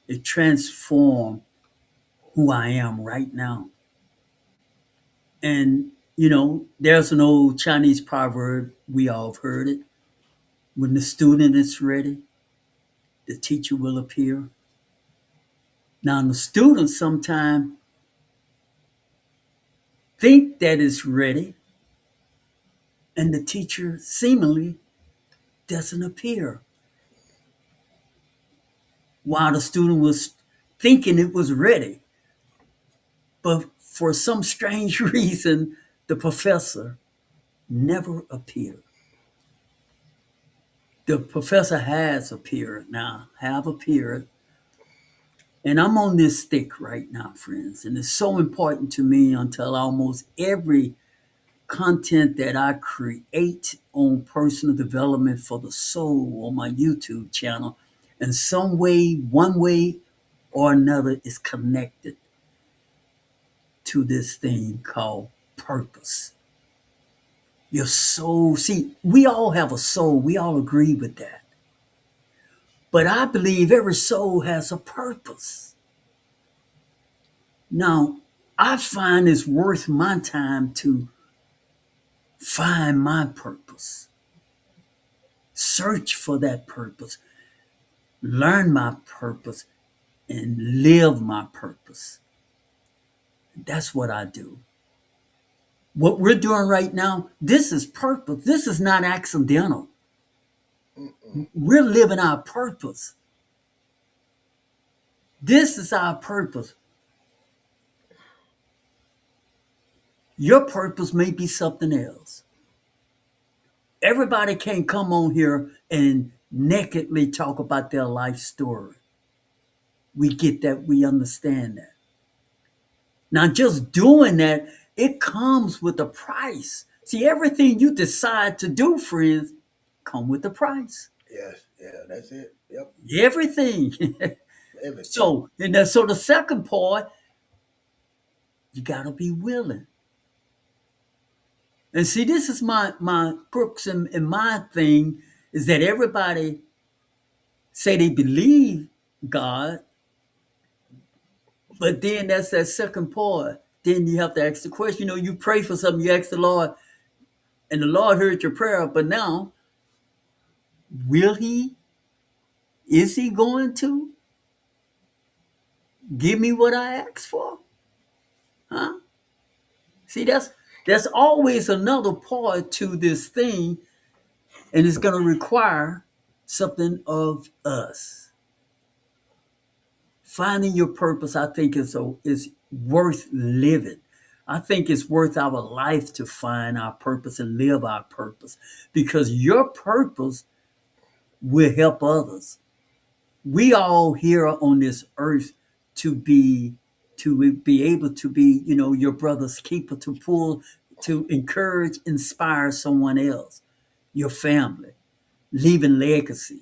It transformed who I am right now. And there's an old Chinese proverb, we all have heard it. When the student is ready, the teacher will appear. Now the student sometimes think that it's ready, and the teacher seemingly doesn't appear. While the student was thinking it was ready. But for some strange reason, the professor never appeared. The professor has appeared now, have appeared. And I'm on this stick right now, friends. And it's so important to me until almost every content that I create on personal development for the soul on my YouTube channel, in some way, one way or another, is connected to this thing called purpose. Your soul, see, we all have a soul. We all agree with that. But I believe every soul has a purpose. Now, I find it's worth my time to find my purpose, search for that purpose, learn my purpose, and live my purpose. That's what I do. What we're doing right now, this is purpose. This is not accidental. We're living our purpose. This is our purpose. Your purpose may be something else. Everybody can't come on here and nakedly talk about their life story. We get that. We understand that. Now, just doing that, it comes with a price. See, everything you decide to do, friends, come with a price. Yeah. Yes, yeah, that's it. Yep, Everything. everything. So, so the second part, you gotta be willing. And see, this is my crux and my thing is that everybody say they believe God, but then that's that second part. Then you have to ask the question. You pray for something, you ask the Lord, and the Lord heard your prayer, but now, will He? Is He going to give me what I asked for? Huh? See, that's always another part to this thing, and it's going to require something of us. Finding your purpose, I think, is worth living. I think it's worth our life to find our purpose and live our purpose, because your purpose will help others. We all here on this earth to be able to be, your brother's keeper, to encourage, inspire someone else, your family, leaving legacy.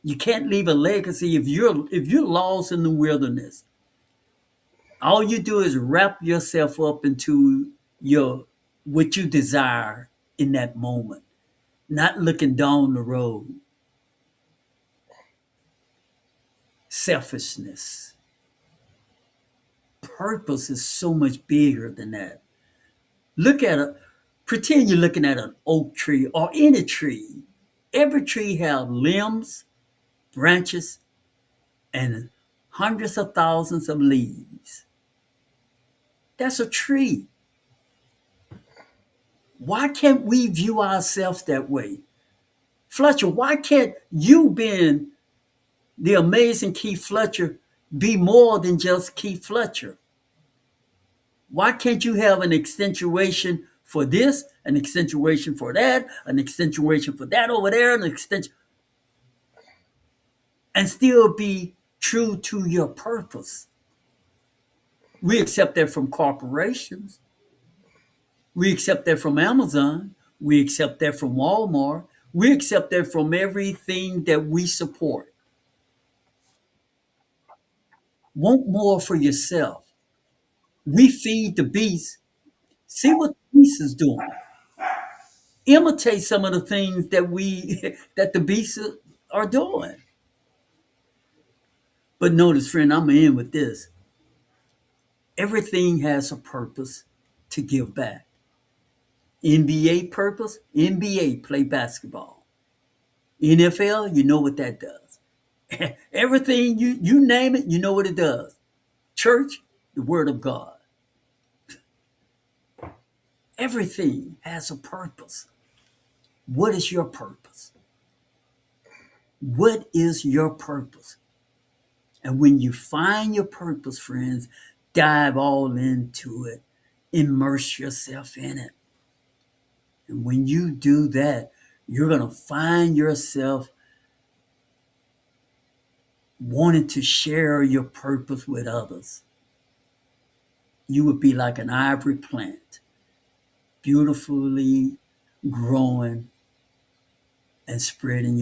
You can't leave a legacy if you're lost in the wilderness. All you do is wrap yourself up into your what you desire in that moment, not looking down the road. Selfishness. Purpose is so much bigger than that. Pretend you're looking at an oak tree or any tree. Every tree has limbs, branches, and hundreds of thousands of leaves. That's a tree. Why can't we view ourselves that way? Fletcher, why can't you, being the amazing Keith Fletcher, be more than just Keith Fletcher? Why can't you have an accentuation for this, an accentuation for that, an accentuation for that over there, an extension, and still be true to your purpose? We accept that from corporations. We accept that from Amazon. We accept that from Walmart. We accept that from everything that we support. Want more for yourself. We feed the beast. See what the beast is doing. Imitate some of the things that that the beasts are doing. But notice, friend, I'm gonna end with this. Everything has a purpose to give back. NBA purpose, NBA play basketball. NFL, you know what that does. Everything you name it, you know what it does. Church, the word of God. Everything has a purpose. What is your purpose? What is your purpose? And when you find your purpose, friends, dive all into it. Immerse yourself in it. And when you do that, you're going to find yourself wanting to share your purpose with others. You would be like an ivory plant, beautifully growing and spreading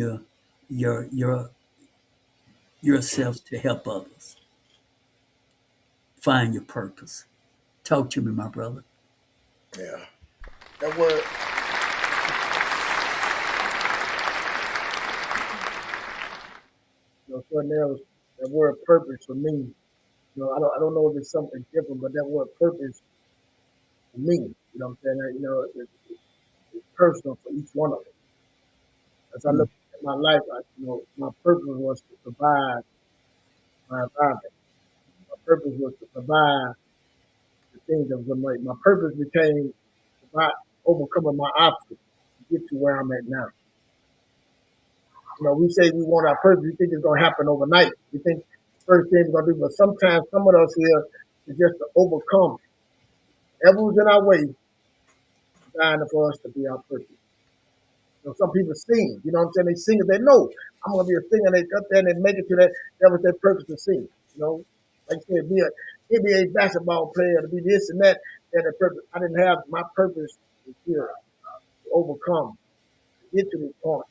yourself to help others. Find your purpose. Talk to me, my brother. Yeah, that word. Something else. That word purpose for me. I don't know if it's something different, but that word purpose for me. You know what I'm saying? It's personal for each one of us. As I look at my life, my purpose was to provide my environment. My purpose was to provide the things that was right. My purpose became about overcoming my obstacles to get to where I'm at now. We say we want our purpose. We think it's going to happen overnight. We think the first thing we're going to do, but sometimes some of us here is just to overcome whatever's in our way, dying for us to be our purpose. Some people sing, you know what I'm saying? They sing and they know I'm going to be a singer. They got there and they make it to that. That was their purpose to sing. Like I said, be a NBA basketball player, to be this and that. That the purpose. I didn't have my purpose was here to overcome, to get to this point.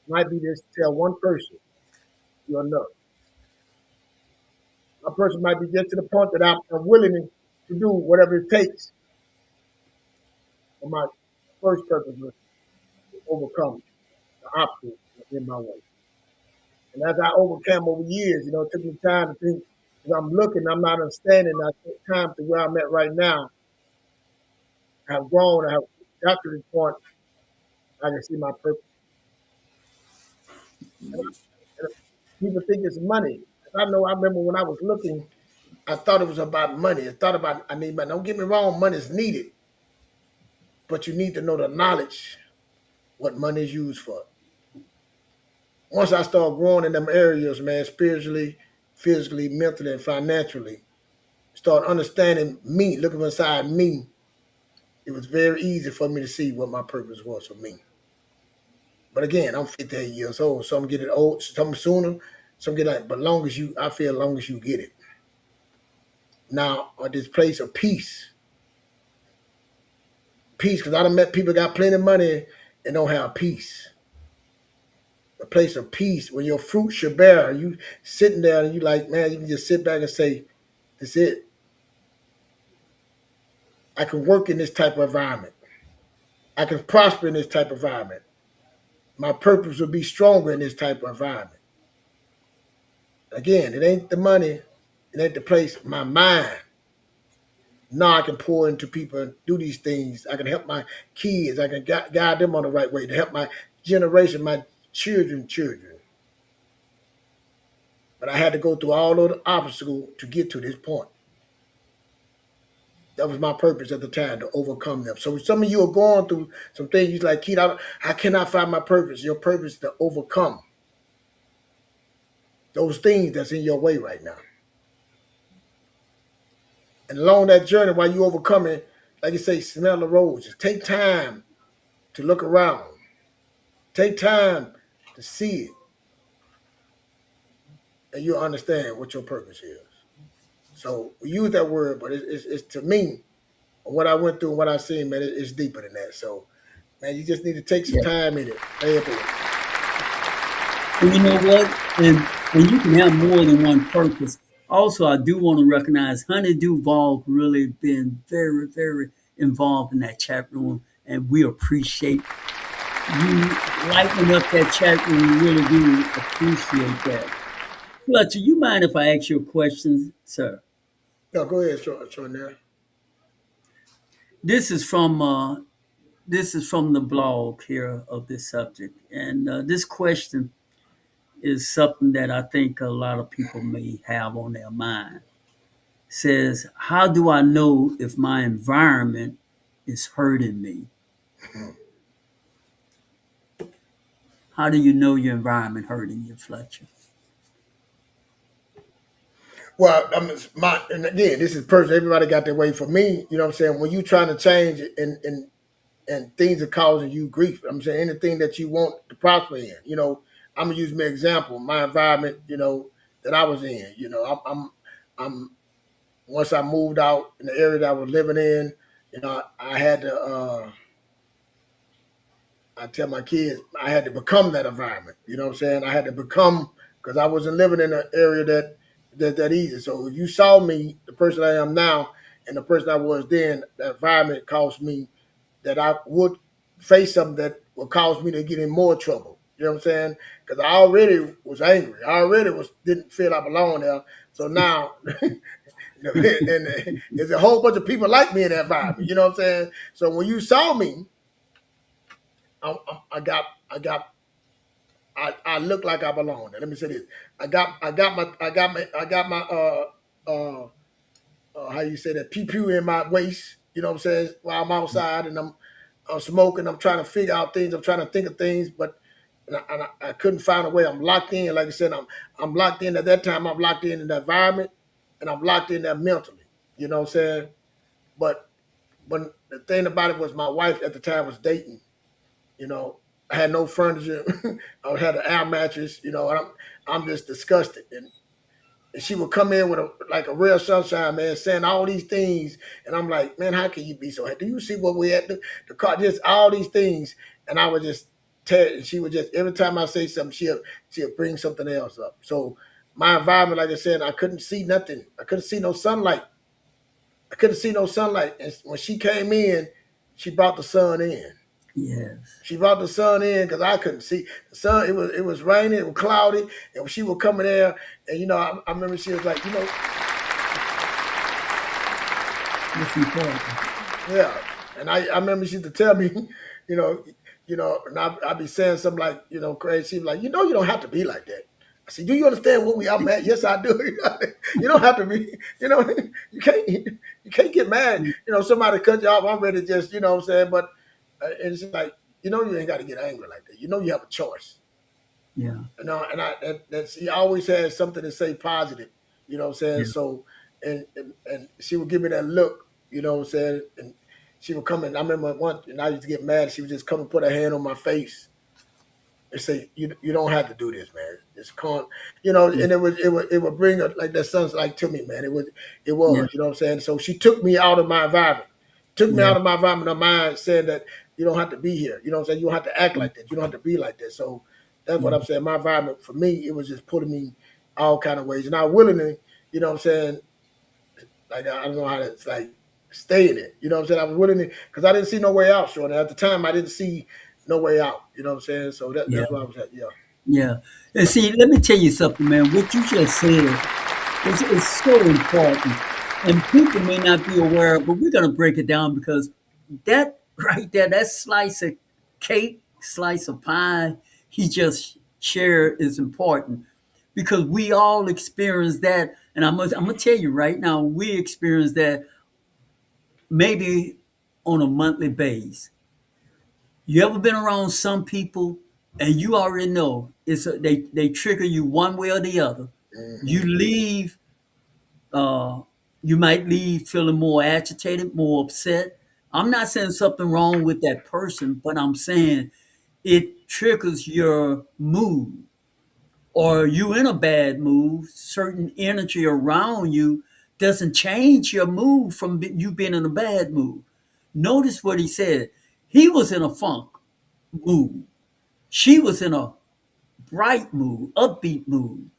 might be just tell one person you're enough. A person might be just to the point that I'm willing to do whatever it takes for my first purpose was to overcome the obstacles in my way. And as I overcame over years, it took me time to think. As I'm looking, I'm not understanding. I take time to where I'm at right now. I have grown. I have got to this point. I can see my purpose. And people think it's money. I know. I remember when I was looking, I thought it was about money. I thought about I need money. Don't get me wrong, money is needed, but you need to know the knowledge what money is used for. Once I started growing in them areas, man, spiritually, physically, mentally, and financially, start understanding me, looking inside me, it was very easy for me to see what my purpose was for me. But again, I'm 58 years old. Some get it old, some sooner, some get like, but I feel long as you get it. Now, at this place of peace, because I done met people got plenty of money and don't have peace. A place of peace when your fruit should bear. You sitting there and you like, man, you can just sit back and say, "That's it. I can work in this type of environment. I can prosper in this type of environment. My purpose will be stronger in this type of environment." Again, it ain't the money, it ain't the place. My mind. Now I can pour into people and do these things. I can help my kids. I can guide them on the right way to help my generation, my children. But I had to go through all of the obstacles to get to this point. That was my purpose at the time, to overcome them. So some of you are going through some things. You're like, Keith, I cannot find my purpose. Your purpose is to overcome those things that's in your way right now. And along that journey, while you overcome it, like you say, smell the roses. Take time to look around. Take time to see it. And you'll understand what your purpose is. So we use that word, but it's to me, what I went through and what I've seen, man, it's deeper than that. So, man, you just need to take some time in it. Pay it. And you know what? And you can have more than one purpose. Also, I do want to recognize Honey Duval really been very, very involved in that chat room, and we appreciate you lighting up that chat room. We really do appreciate that. Fletcher, you mind if I ask you a question, sir? No, go ahead, Sean. This is from the blog here of this subject, and this question is something that I think a lot of people may have on their mind. Says, how do I know if my environment is hurting me? How do you know your environment hurting you, Fletcher? Well, and again, this is personal. Everybody got their way. For me, you know what I'm saying? When you're trying to change and things are causing you grief, I'm saying anything that you want to prosper in, I'm gonna use my example, my environment, that I was in. I'm once I moved out in the area that I was living in, I had to I tell my kids I had to become that environment. You know what I'm saying? I had to become, because I wasn't living in an area that easy. So if you saw me, the person I am now, and the person I was then, the environment caused me that I would face something that would cause me to get in more trouble. You know what I'm saying? Because I already was angry. I already didn't feel I belonged there. So now, and there's a whole bunch of people like me in that environment. You know what I'm saying? So when you saw me, I look like I belong there. Let me say this. I got my how you say that, pew in my waist, you know what I'm saying, while I'm outside and I'm smoking, I'm trying to figure out things, I'm trying to think of things, but I couldn't find a way. I'm locked in. Like I said, I'm locked in at that time. I'm locked in the environment, and I'm locked in there mentally. You know what I'm saying? But when the thing about it was, my wife at the time was dating. I had no furniture. I had an air mattress. And I'm just disgusted. And she would come in with a real sunshine, man, saying all these things, and I'm like, man, how can you be so happy? Do you see what we had? The car, just all these things, and I was just she would just every time I say something, she'll bring something else up. So my environment, like I said, I couldn't see nothing. I couldn't see no sunlight. And when she came in, she brought the sun in. Yes. She brought the sun in because I couldn't see the sun. It was raining, it was cloudy, and when she would come in there, and I remember she was like, It's important. yeah. And I remember she used to tell me, and I'd be saying something like, crazy. She was like, you don't have to be like that. I said, do you understand what I'm at? Yes, I do. You don't have to be, you can't get mad. Somebody cut you off. I'm ready to just, what I'm saying? But it's like, you ain't got to get angry like that. You have a choice. Yeah. And she always had something to say positive, you know what I'm saying? Yeah. So, and she would give me that look, you know what I'm saying? And she would come in. I remember once, and I used to get mad. She would just come and put her hand on my face and say, "You don't have to do this, man. It's calm." And it would bring her like that son's like to me, man. It was, Yeah. you know what I'm saying? So she took me out of my environment. Her mind, saying that you don't have to be here. You know what I'm saying? You don't have to act like that. You don't have to be like that. So that's what I'm saying. My environment for me, it was just putting me all kind of ways. And I willingly, you know what I'm saying? Like I don't know how to like stay in it. You know what I'm saying? I was willing to because I didn't see no way out, Sean. At the time I didn't see no way out. You know what I'm saying? So that's where I was at, yeah. Yeah. And see, let me tell you something, man. What you just said is so important. And people may not be aware, but we're going to break it down because that right there, that slice of cake, slice of pie he just shared is important because we all experience that. And I'm gonna tell you right now, we experience that maybe on a monthly basis. You ever been around some people and you already know they trigger you one way or the other. You leave, you might leave feeling more agitated, more upset. I'm not saying something wrong with that person, but I'm saying it triggers your mood. Or you in a bad mood, certain energy around you doesn't change your mood from you being in a bad mood. Notice what he said. He was in a funk mood. She was in a bright mood, upbeat mood.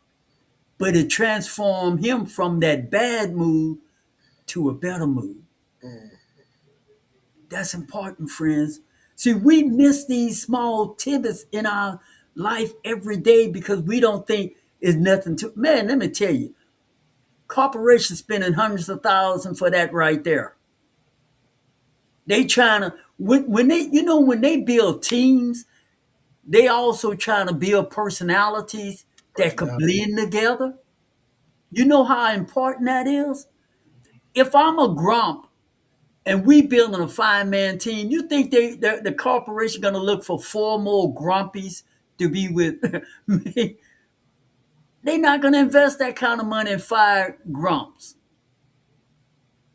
But it transformed him from that bad mood to a better mood. That's important, friends. See, we miss these small tidbits in our life every day because we don't think it's nothing to. Man, let me tell you, corporations spending hundreds of thousands for that right there. They trying to when they build teams, they also trying to build personalities that could blend together. You know how important that is? If I'm a grump and we building a 5-man team, you think the corporation gonna look for 4 more grumpies to be with me? They're not gonna invest that kind of money in 5 grumps.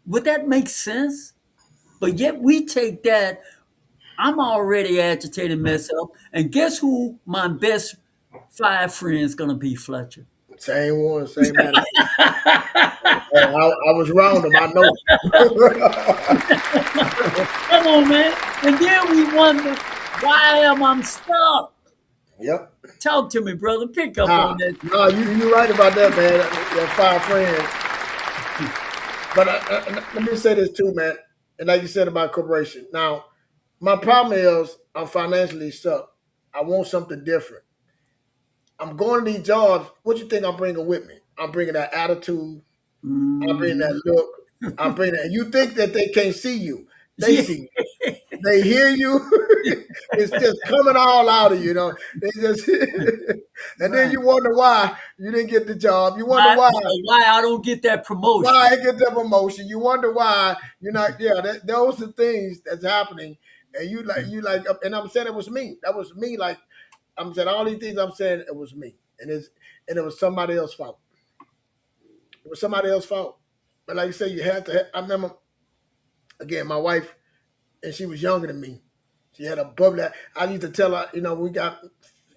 Would that make sense? But yet we take that. I'm already agitated, mess up, and guess who my best 5 friends gonna be, Fletcher? Same one, same man. I was round them, I know. Come on, man. And then we wonder, why am I stuck? Yep. Talk to me, brother. Pick up on that. No, you're right about that, man. Your 5 friends. But let me say this too, man. And like you said about corporation. Now, my problem is I'm financially stuck. I want something different. I'm going to these jobs. What you think I'm bringing with me? I'm bringing that attitude. I'm bringing that look. I'm bringing that. You think that they can't see you. They see you. They hear you. It's just coming all out of you, They just, and then you wonder why you didn't get the job. You wonder why I don't get that promotion. Why I get that promotion? You wonder why you're not. Yeah, those are things that's happening, and you like. And I'm saying it was me. That was me. Like I'm saying all these things. I'm saying it was me, and it was somebody else's fault. It was somebody else's fault. But like you say, you had to. I remember again, my wife. And she was younger than me. She had a bubbly. I used to tell her, we got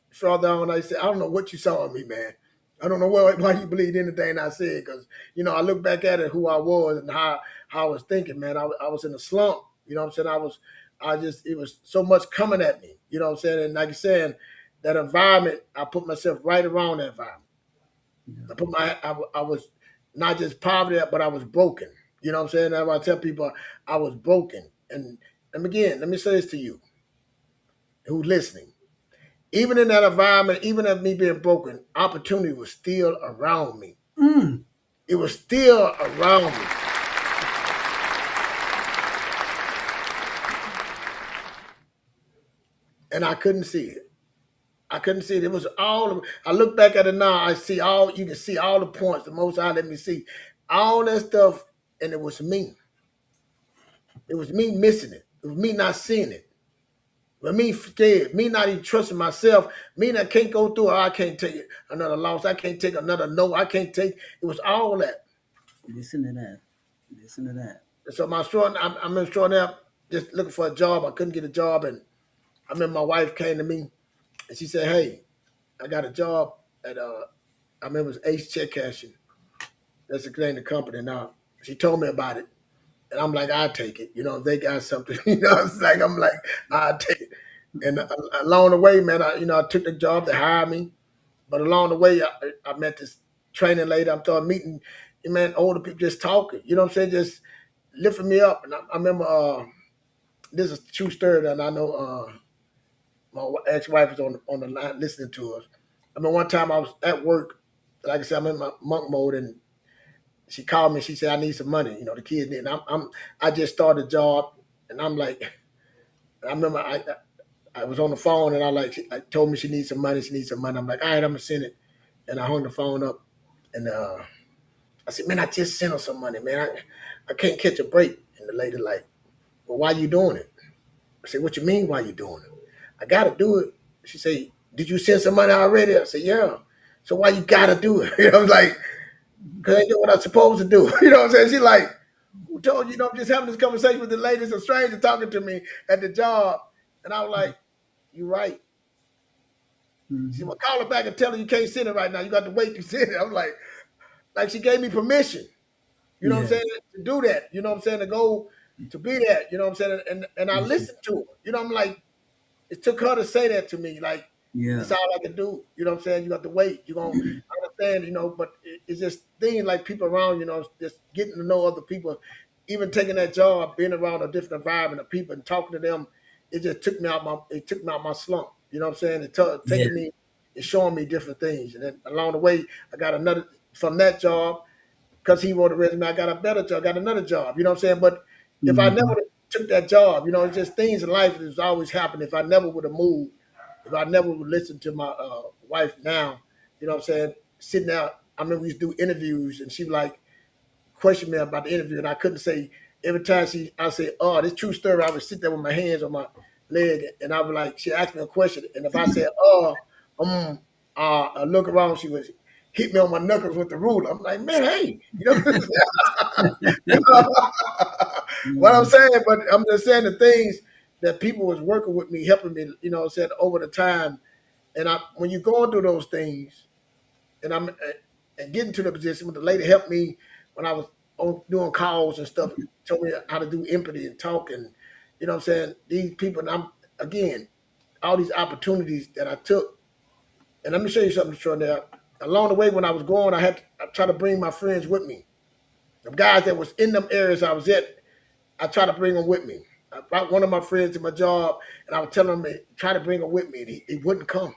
further on. I said, I don't know what you saw in me, man. I don't know why you believed anything I said. Because, I look back at it, who I was and how I was thinking, man. I was in a slump. You know what I'm saying? it was so much coming at me. You know what I'm saying? And like you said, that environment, I put myself right around that environment. I was not just poverty, but I was broken. You know what I'm saying? That's why I tell people I was broken. And again, let me say this to you who's listening. Even in that environment, even of me being broken, opportunity was still around me. It was still around me. And I couldn't see it. I couldn't see it. It was all. I look back at it now. I see all. You can see all the points. The Most High let me see all that stuff, and it was me. It was me missing it. It was me not seeing it. But me scared. Me not even trusting myself. Me that can't go through it. I can't take another loss. I can't take another no. I can't take. It was all that. Listen to that. Listen to that. And so I'm extraordinary. Just looking for a job. I couldn't get a job, and I remember my wife came to me, and she said, "Hey, I got a job at I remember it was Ace Check Cashing. That's the name of the company now." She told me about it, and I'm like, "I'll take it." You know, if they got something. You know, it's like I'm like, "I'll take it." And along the way, man, I took the job. They hired me, but along the way, I met this training lady. I'm starting meeting, man, older people just talking. You know what I'm saying? Just lifting me up. And I remember this is a true story, and I know my ex-wife is on the line listening to us. I mean, one time I was at work, like I said, I'm in my monk mode, and she called me. She said, "I need some money." You know, the kids need. And I just started a job, and I'm like, I remember I was on the phone, and I told me she needs some money. She needs some money. I'm like, all right, I'm gonna send it, and I hung the phone up, and I said, "Man, I just sent her some money, man. I can't catch a break." And the lady like, "Well, why you doing it?" I said, "What you mean, why you doing it?" "I gotta do it." She said, "Did you send some money already?" I said, "Yeah." "So why you gotta do it?" You know, I was like, "Because I do what I'm supposed to do." You know what I'm saying? She like, "Who told you?" You know, I'm just having this conversation with the lady, some stranger talking to me at the job. And I was like, "You're right." She said, "Well, call her back and tell her you can't send it right now. You got to wait to send it." I'm like she gave me permission. You know what I'm saying? To do that. You know what I'm saying? To go to be that. You know what I'm saying? And I listened to her. You know, I'm like, it took her to say that to me. Like, that's all I can do. You know what I'm saying? You got to wait. You're going to understand, you know, but it's just things like people around, you know, just getting to know other people, even taking that job, being around a different environment of people and talking to them, it just took me out my slump. You know what I'm saying? Taking me and showing me different things. And then along the way, I got another from that job, because he wrote a resume, I got a better job, got another job. You know what I'm saying? But if I never took that job, you know, it's just things in life that's always happened. If I never would have moved, if I never would listen to my wife now, you know what I'm saying, sitting out, I remember we used to do interviews, and she would like question me about the interview, and I couldn't say, every time I say, "Oh, this true story," I would sit there with my hands on my leg, and I would like, she asked me a question, and if I said, "Oh, I look around, she would hit me on my knuckles with the ruler. I'm like, "Man, hey," you know, you know what I'm saying? But I'm just saying the things that people was working with me, helping me, you know, said over the time. And when you're going through those things, and and getting to the position, when the lady helped me when I was doing calls and stuff, told me how to do empathy and talk, and you know what I'm saying, these people, and again, all these opportunities that I took. And let me show you something, Troy. Now, along the way when I was going, I tried to bring my friends with me. The guys that was in them areas I was at, I tried to bring them with me. I brought one of my friends to my job, and I was telling him, try to bring him with me, and he wouldn't come.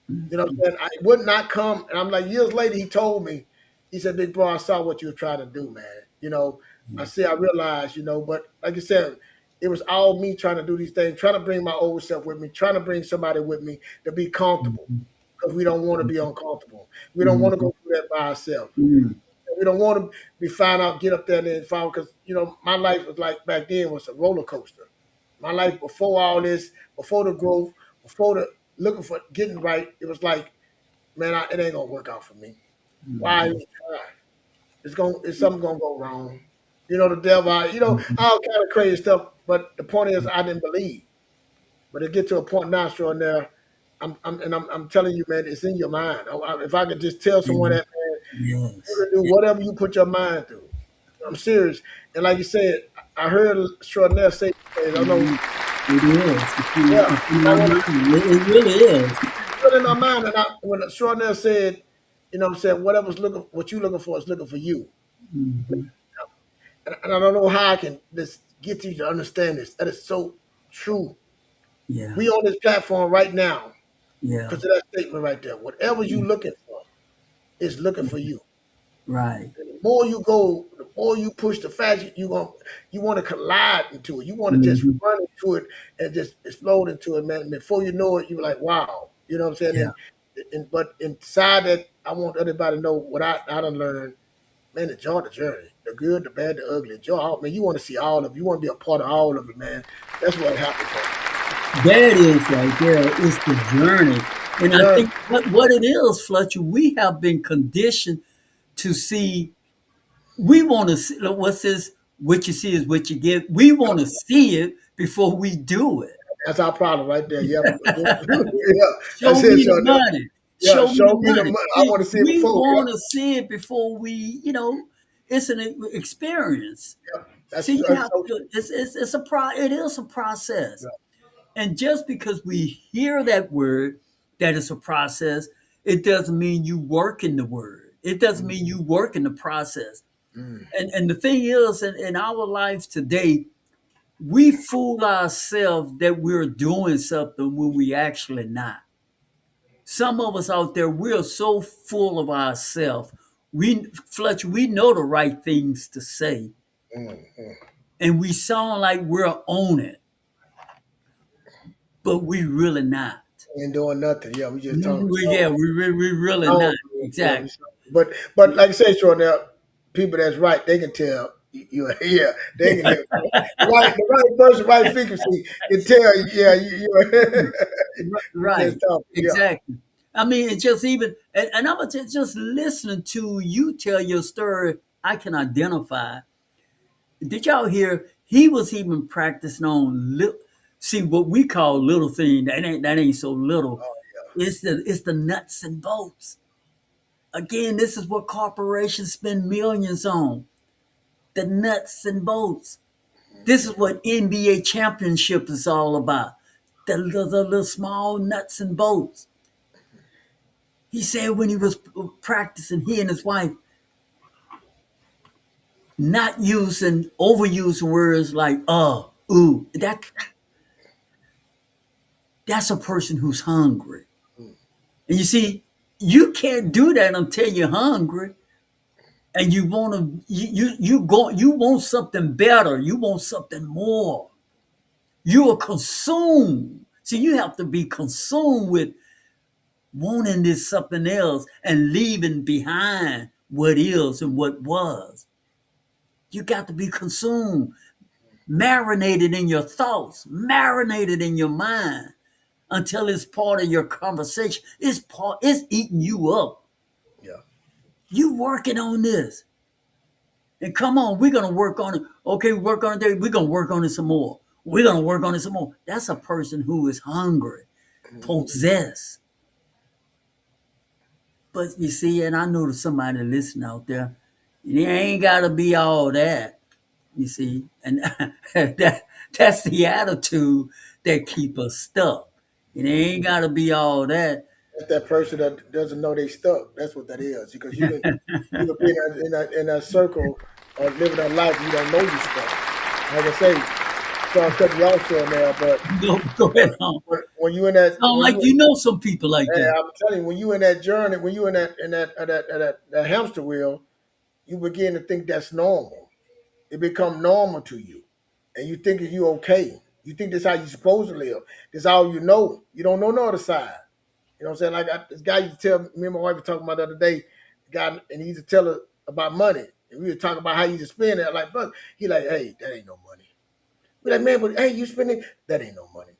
You know what I'm saying? I would not come. And I'm like, years later, he told me, he said, "Big bro, I saw what you were trying to do, man." You know, I realized, you know, but like I said, it was all me trying to do these things, trying to bring my old self with me, trying to bring somebody with me to be comfortable, because we don't want to be uncomfortable. We don't want to go through that by ourselves. We don't want to be found out, get up there and then fall, because, you know, my life was like back then was a roller coaster. My life before all this, before the growth, before the looking for getting right, it was like, man, it ain't gonna work out for me. Why even try? It's something gonna go wrong. You know, the devil, you know, all kind of crazy stuff. But the point is, I didn't believe. But it get to a point now, Sean, there, I'm telling you, man, it's in your mind. If I could just tell someone that, man, you can do whatever you put your mind to. I'm serious. And like you said, I heard Extraordinaire say, I don't know It is. Yeah. It's in And I our want mind. It really is. to put it in our mind. And when Extraordinaire said, you know what I'm saying, what you looking for is looking for you. Hmm. And I don't know how I can just get you to understand this. That is so true. Yeah. We on this platform right now Yeah. because of that statement right there. Whatever you Mm. looking for is looking for you. Right. The more you go, the more you push, the faster you want to collide into it. You want to just Hmm. run into it and just explode into it, man. And before you know it, you're like, wow. You know what I'm saying? Yeah. But inside that, I want everybody to know what I done learned. Man, enjoy the journey. The good, the bad, the ugly. Enjoy all, man. You want to see all of it. You want to be a part of all of it, man. That's what happens. That is right there. It's the journey. And I Yeah. think what it is, Fletcher, we have been conditioned to see, we want to see, what's this? What you see is what you get. We want to see it before we do it. That's our problem right there. Yeah. Yeah. Show That's it, me the Sean. money. Yeah. Show me Show the me the money. money. I See, want to see it we before. Yeah. want to see it before it's an experience. Yeah. See, you have to, it is a process. Yeah. And just because we hear that word, that it's a process, it doesn't mean you work in the word. It doesn't mean you work in the process. Mm. And the thing is, in our lives today, we fool ourselves that we're doing something when we actually not. Some of us out there, we're so full of ourselves. Fletcher, we know the right things to say, Mm. and we sound like we're on it, but we really not. Ain't doing nothing. Yeah, we just talking. So, We really oh, not. yeah, Exactly. but like I say, Sean, there are people that's right. They can tell you. Yeah, they can. The right person, right frequency can tell. Yeah, you Right. just talking. Yeah. Exactly. I mean, it's just even, and I'm just listening to you tell your story. I can identify. Did y'all hear? He was even practicing on see what we call little thing. That ain't so little. Oh, It's the nuts and bolts. Again, this is what corporations spend millions on. The nuts and bolts. This is what NBA championship is all about. The little small nuts and bolts. He said when he was practicing, he and his wife, not using overused words like ooh. That's a person who's hungry. And you see, you can't do that until you're hungry. And you want to you want something better. You want something more. You are consumed. See, you have to be consumed with wanting this something else and leaving behind what is and what was. You got to be consumed, marinated in your thoughts, marinated in your mind until it's part of your conversation. It's eating you up. yeah. You working on this. And come on, we're gonna work on it. Okay, work on it. We're gonna work on it some more. We're gonna work on it some more. That's a person who is hungry, possessed. But you see, and I know there's somebody listening out there, and it ain't gotta be all that. You see, and that's the attitude that keep us stuck. It ain't gotta be all that. That's that person that doesn't know they stuck. That's what that is. Because you can be in that circle of living that life. You don't know you stuck. Like I say, start cutting you off Sean, there, but Go ahead on. when you in that, Sound like you know some people like yeah, that. I'm telling you, when you in that journey, when you in that hamster wheel, you begin to think that's normal. It become normal to you, and you think that you okay. You think that's how you supposed to live. That's all you know. You don't know no other side. You know what I'm saying? Like this guy used to tell me and my wife were talking about the other day, the guy, and he used to tell her about money. And we were talking about how you just spend it. Like, but he like, hey, that ain't no money. We like, man, but hey, you spending that ain't no money.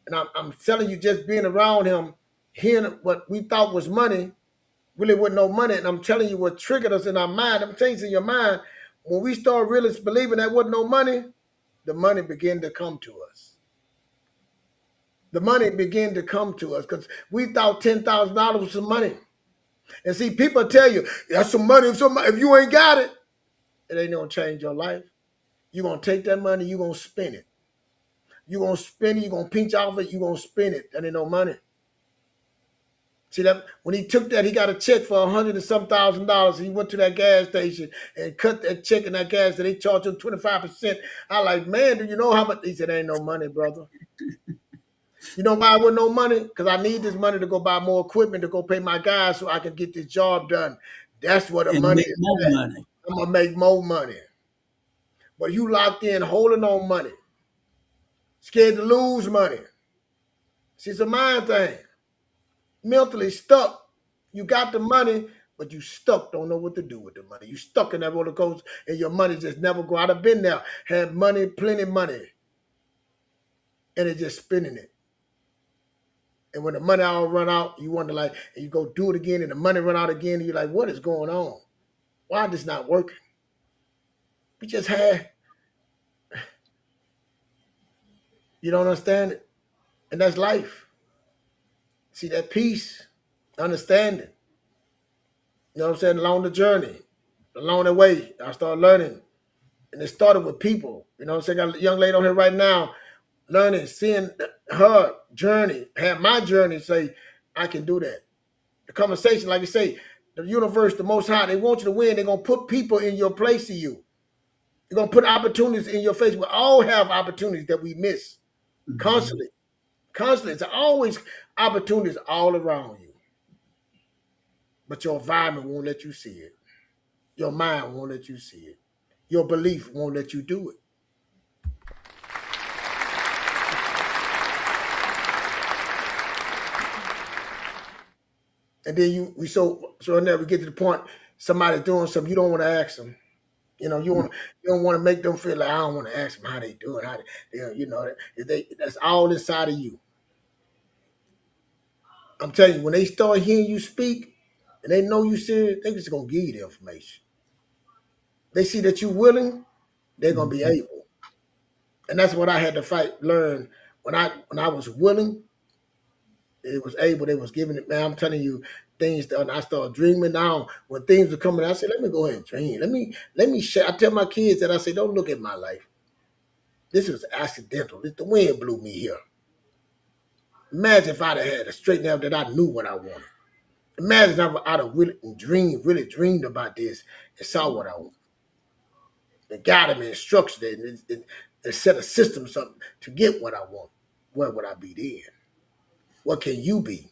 And I'm telling you, just being around him, hearing what we thought was money, really wasn't no money. And I'm telling you, what triggered us in our mind, I'm telling you, in your mind, when we start really believing that wasn't no money, the money began to come to us. The money began to come to us because we thought $10,000 was some money. And see, people tell you, that's some money. If you ain't got it, it ain't gonna change your life. You're gonna take that money, you're gonna spend it. You gonna spend it, you gonna pinch off it, you gonna spend it. That ain't no money. See that when he took that, he got a check for $100 and some $1,000. He went to that gas station and cut that check in that gas, and they charged him 25%. I like, man, do you know how much? He said, ain't no money, brother. You know why I wasn't no money? Because I need this money to go buy more equipment to go pay my guys so I can get this job done. That's what the And money make is. more At. money. I'm gonna make more money. But you locked in, holding on money, scared to lose money. See, it's a mind thing. Mentally stuck. You got the money, but you stuck, don't know what to do with the money. You stuck in that roller coaster and your money just never go out. I've been there, had money, plenty money, and it's just spending it. And when the money all run out, you wonder like, and you go do it again, and the money run out again, and you're like, what is going on? Why is this not working? We just had, you don't understand it. And that's life. See, that peace, understanding. You know what I'm saying? Along the journey, along the way, I started learning. And it started with people. You know what I'm saying? I got a young lady on here right now, learning, seeing her journey, had my journey, say, I can do that. The conversation, like you say, the universe, the Most High, they want you to win. They're going to put people in your place of you. They're going to put opportunities in your face. We all have opportunities that we miss constantly. Constantly. There's always opportunities all around you. But your environment won't let you see it. Your mind won't let you see it. Your belief won't let you do it. And then so now we get to the point, somebody's doing something, you don't want to ask them. You know, you don't want to make them feel like I don't want to ask them how they doing, how they, you know, that's all inside of you. I'm telling you, when they start hearing you speak and they know you serious, they just gonna give you the information. They see that you're willing, they're gonna be able. And that's what I had to learn when I was willing. It was able, they was giving it, man. I'm telling you, things that I started dreaming now. When things were coming, I said, let me go ahead and dream. Let me share. I tell my kids that I say, don't look at my life. This was accidental. The wind blew me here. Imagine if I'd have had a straight out that I knew what I wanted. Imagine if I'd have really dreamed about this and saw what I wanted. And guided me and structured it and set a system something to get what I want. Where would I be then? What can you be?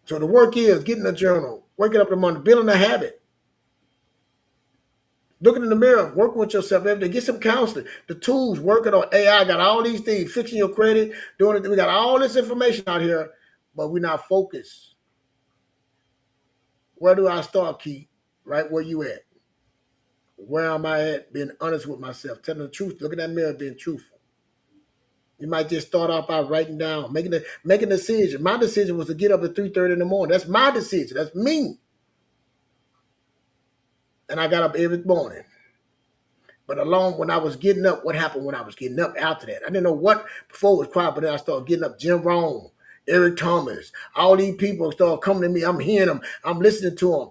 So the work is getting a journal, waking up in the morning, building a habit. Looking in the mirror, working with yourself every day. Get some counseling. The tools, working on AI, got all these things, fixing your credit, doing it. We got all this information out here, but we're not focused. Where do I start, Keith? Right where you at? Where am I at? Being honest with myself, telling the truth, looking in that mirror, being truthful. You might just start off by writing down, making a decision. My decision was to get up at 3:30 in the morning. That's my decision. That's me. And I got up every morning. But along when I was getting up, what happened when I was getting up after that? I didn't know what before it was quiet, but then I started getting up. Jim Rohn, Eric Thomas, all these people started coming to me. I'm hearing them. I'm listening to them.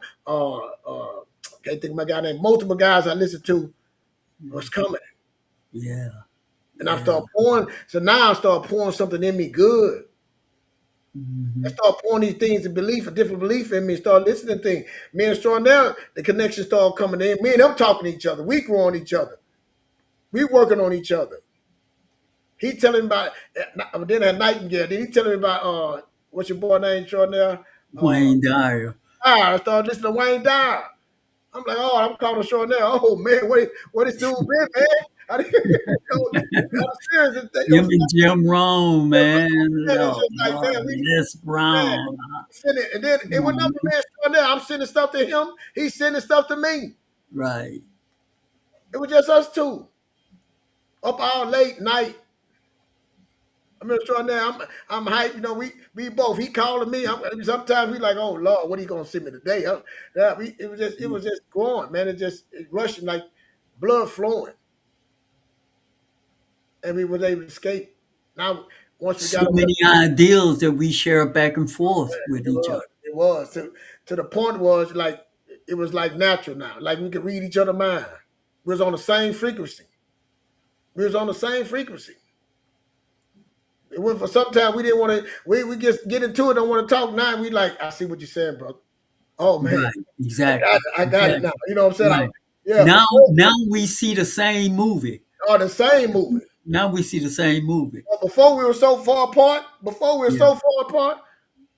Can't think of my guy name. Multiple guys I listened to was coming. Yeah. And I started pouring. So now I started pouring something in me good. I started pouring these things of belief, a different belief in me, start listening to things. Me and Stornell, the connection started coming in. Me and them talking to each other. We growing each other. We working on each other. He telling me about, then at Nightingale, then he telling me about, what's your boy name, Stornell? Wayne Dyer. I started listening to Wayne Dyer. I'm like, oh, I'm calling Stornell. Oh, man, what is dude been, man? I didn't I'm serious. Him and Jim Rohn, man. It's just like, man, Les Brown. And then it was nothing, man. I'm sending stuff to him. He's sending stuff to me. Right. It was just us two. Up all late night. I'm just trying now. I'm hyped. You know, we both. He calling me. Sometimes we like, oh Lord, what are you gonna send me today? It was just going, man. It rushing like blood flowing. And we was able to escape. Now, once we got so many ideals that we share back and forth with each other. It was to the point was like it was like natural now. Like we could read each other's mind. We was on the same frequency. We was on the same frequency. It went for sometimes we didn't want to. We just get into it. Don't want to talk. Now we like. I see what you're saying, bro. Oh man, Right. Exactly. I got it now. Exactly. You know what I'm saying? Right. Yeah. Now we see the same movie. Oh, the same movie. Now we see the same movie. But before we were so far apart.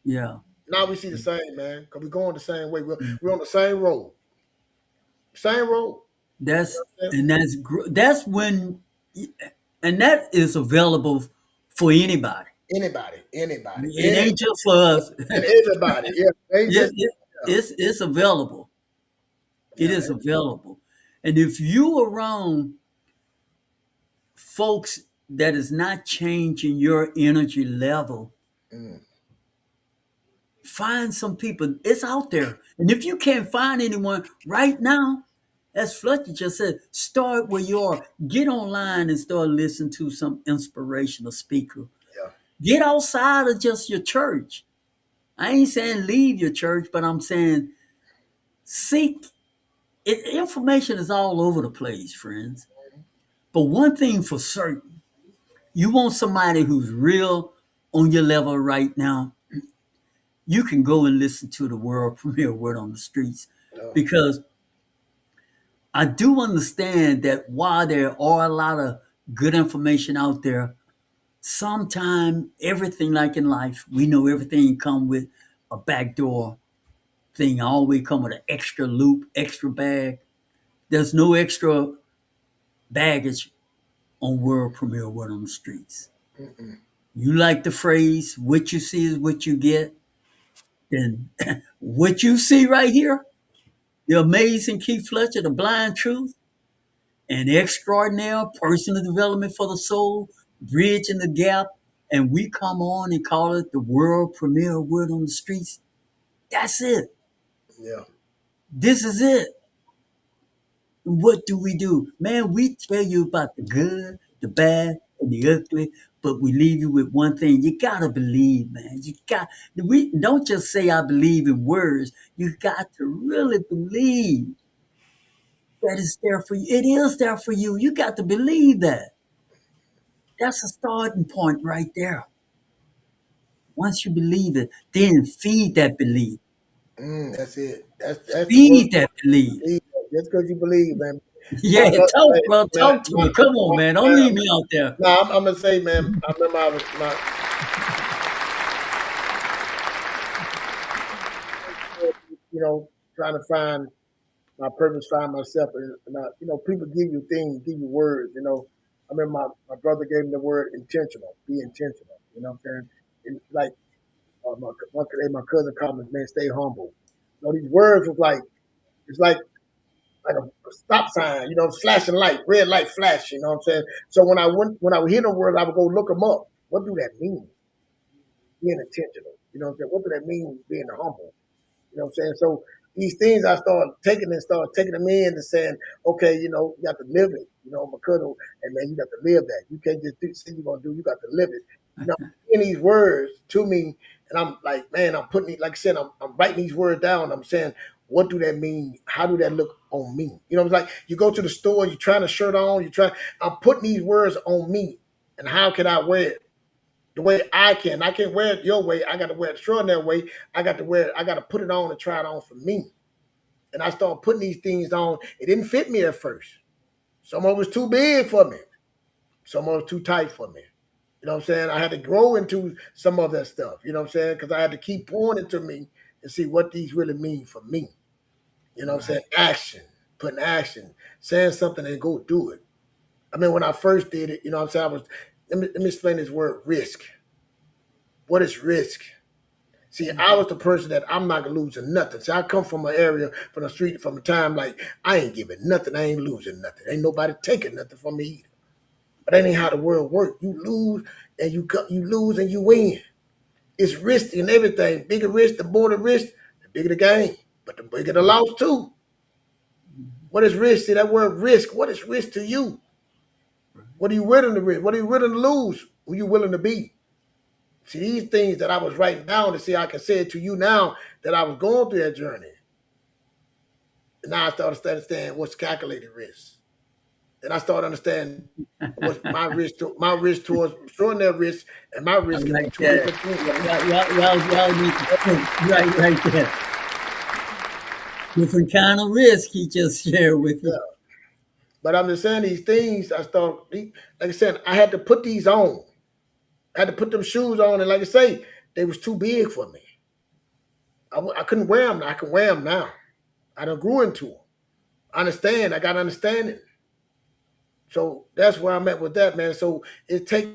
Yeah. Yeah. Now we see the same, man. Because we're going the same way. We're on the same road. Same road. That's You know what I'm saying? and that's when, and that is available for anybody. Anybody. It ain't just for us. And everybody. Yeah. They Yeah, just, it's available. It is available. And if you around folks that is not changing your energy level, find some people. It's out there. And if you can't find anyone right now, as Fletcher just said, start where you are. Get online and start listening to some inspirational speaker. yeah. Get outside of just your church. I ain't saying leave your church, but I'm saying seek it. Information is all over the place, friends. But one thing for certain, you want somebody who's real on your level right now, you can go and listen to the world premiere Word on the Streets. Because I do understand that while there are a lot of good information out there, sometimes everything like in life, we know everything come with a backdoor thing. Always come with an extra loop, extra bag. There's no extra baggage on world premiere Word on the Streets. You like the phrase, what you see is what you get. Then what you see right here, the amazing Keith Fletcher, the blind truth, an extraordinary personal development for the soul, bridging the gap, and we come on and call it the world premiere Word on the Streets. That's it. Yeah. This is it. What do we do? Man, we tell you about the good, the bad, and the ugly, but we leave you with one thing. You gotta believe, man. We don't just say I believe in words. You got to really believe that it's there for you. It is there for you. You got to believe that. That's a starting point right there. Once you believe it, then feed that belief. That's it. That's the Feed that belief. word. Just because you believe, man. Yeah, My- talk, hey, bro. man, Talk to me. Come on, man. Don't leave me out there. No, I'm gonna say, man. I remember I was trying to find my purpose, find myself, and people give you things, give you words. I remember my brother gave me the word intentional. Be intentional. You know what I'm saying? And like my cousin called me, man, stay humble. These words was like it's like a stop sign, flashing light, red light flash, you know what I'm saying? So when I would hear the words, I would go look them up. What do that mean? Being intentional. You know what I'm saying? What do that mean being humble? You know what I'm saying? So these things I started taking them in and saying, okay, you got to live it. My cousin, and man, you got to live that. You can't just say you're gonna do, you got to live it. In these words to me, and I'm like, man, I'm putting it, like I said, I'm writing these words down. I'm saying, what do that mean? How do that look on me? It's like you go to the store, you're trying a shirt on, I'm putting these words on me. And how can I wear it? The way I can. I can't wear it your way. I got to wear it extraordinary way. I got to put it on and try it on for me. And I started putting these things on. It didn't fit me at first. Some of it was too big for me. Some of it was too tight for me. You know what I'm saying? I had to grow into some of that stuff. You know what I'm saying? Because I had to keep pouring it to me and see what these really mean for me. You know what I'm saying? Action. Putting action. Saying something and go do it. I mean, when I first did it, you know what I'm saying? Let me explain this word risk. What is risk? See, I was the person that I'm not gonna lose nothing. See, I come from an area, from the street, from a time like I ain't giving nothing. I ain't losing nothing. Ain't nobody taking nothing from me either. But that ain't how the world works. You lose and you lose and you win. It's risk in everything. Bigger risk, the more the risk, the bigger the gain. But the bigger the loss too. What is risk? See that word risk. What is risk to you? What are you willing to risk? What are you willing to lose? Who are you willing to be? See, these things that I was writing down to see I can say it to you now that I was going through that journey. And now I started to understand what's calculated risk. Then I started understanding what's my risk towards extraordinary risk, and my I risk can be like two that. different things. Y'all need to think right there. Different kind of risk he just shared with you. Yeah. But I'm just saying these things. Like I said, I had to put these on. I had to put them shoes on, and like I say, they was too big for me. I couldn't wear them. I can wear them now. I done grew into them. I understand. I got understanding. So that's where I'm at with that, man. So it take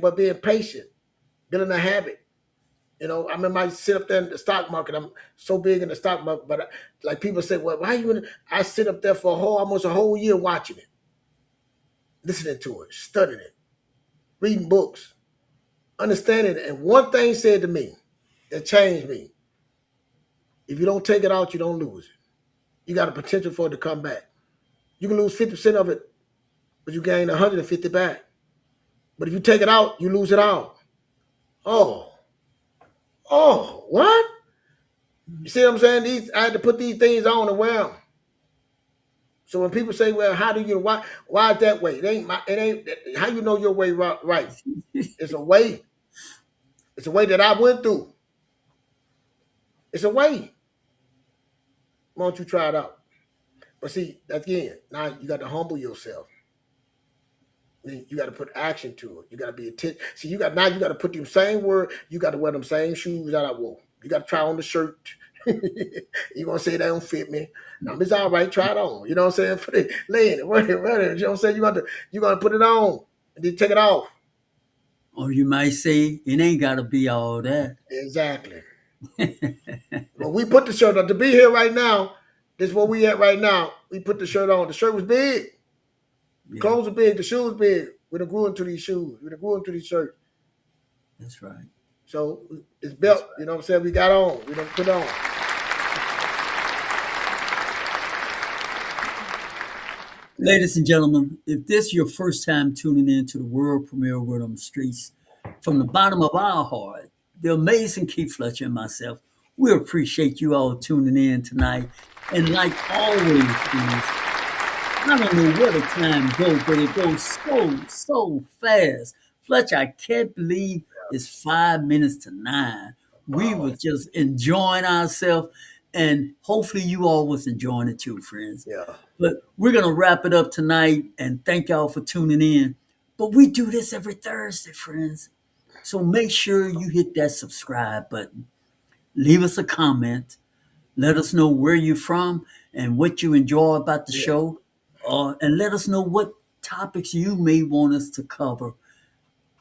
but being patient, building a habit. You know, I remember I sit up there in the stock market. I'm so big in the stock market, but like people say, well, why you in? I sit up there for almost a whole year watching it, listening to it, studying it, reading books, understanding it. And one thing said to me that changed me: if you don't take it out, you don't lose it. You got a potential for it to come back. You can lose 50% of it, but you gain 150 back. But if you take it out, you lose it all. Oh, what? You see what I'm saying? I had to put these things on and wear them. So when people say, "Well, how do you why is that way?" It ain't how you know your way right. It's a way. It's a way that I went through. It's a way. Why don't you try it out? But see, again, now you got to humble yourself. You got to put action to it. You got to be attentive. See, you got to put them same word. You got to wear them same shoes that I wore. You got to try on the shirt. You're gonna say they don't fit me. No, it's all right. Try it on. You know what I'm saying? Put it, lay in it, wear it. You know what I'm saying? You gonna put it on and then take it off. Or you might say it ain't gotta be all that. Exactly. Well, we put the shirt on to be here right now. This is where we at right now. We put the shirt on. The shirt was big. The clothes are big. The shoes big. We done grew into these shoes. We done grew into these shirts. That's right. So it's built. Right. You know what I'm saying? We got on. We done put on. Ladies and gentlemen, if this is your first time tuning in to the world premiere Word on the Streets, from the bottom of our heart, the amazing Keith Fletcher and myself, we appreciate you all tuning in tonight. And like always, please, I don't know where the time goes, but it goes so fast. Fletcher, I can't believe it's 5 minutes to 9. We were just enjoying ourselves, and hopefully you all was enjoying it too, friends. Yeah. But we're going to wrap it up tonight, and thank y'all for tuning in. But we do this every Thursday, friends. So make sure you hit that subscribe button. Leave us a comment. Let us know where you're from and what you enjoy about the show. And let us know what topics you may want us to cover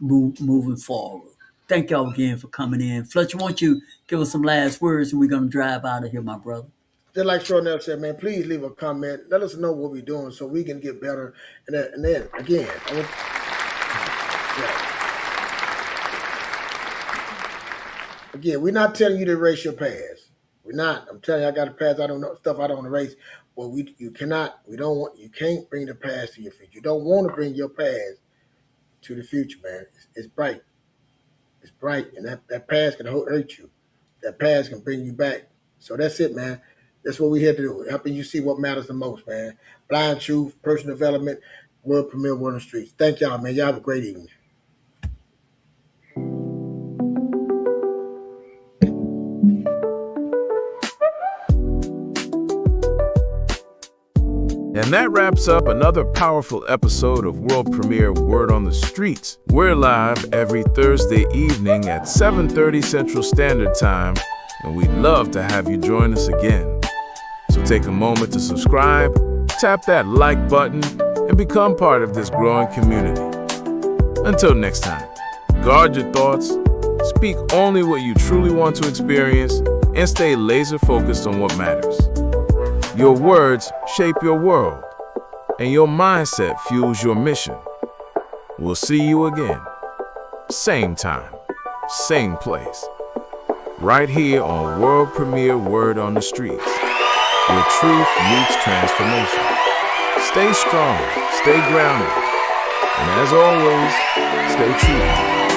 moving forward. Thank y'all again for coming in. Fletcher, why don't you give us some last words, and we're going to drive out of here, my brother. Just like Shornell said, man, please leave a comment. Let us know what we're doing so we can get better. And then again, again, we're not telling you to erase your past. We're not. I'm telling you, I got a past. I don't know stuff I don't erase. Well, you can't bring the past to your future. You don't want to bring your past to the future, man. It's bright. It's bright, and that past can hurt you. That past can bring you back. So that's it, man. That's what we're here to do, helping you see what matters the most, man. Blind Truth, personal development, world premiere, Word on the Streets. Thank y'all, man. Y'all have a great evening. And that wraps up another powerful episode of world premiere Word on the Streets. We're live every Thursday evening at 7:30 Central Standard Time, and we'd love to have you join us again. So take a moment to subscribe, tap that like button, and become part of this growing community. Until next time, guard your thoughts, speak only what you truly want to experience, and stay laser focused on what matters. Your words shape your world, and your mindset fuels your mission. We'll see you again, same time, same place, right here on world premiere Word on the Streets, where truth meets transformation. Stay strong, stay grounded, and as always, stay true.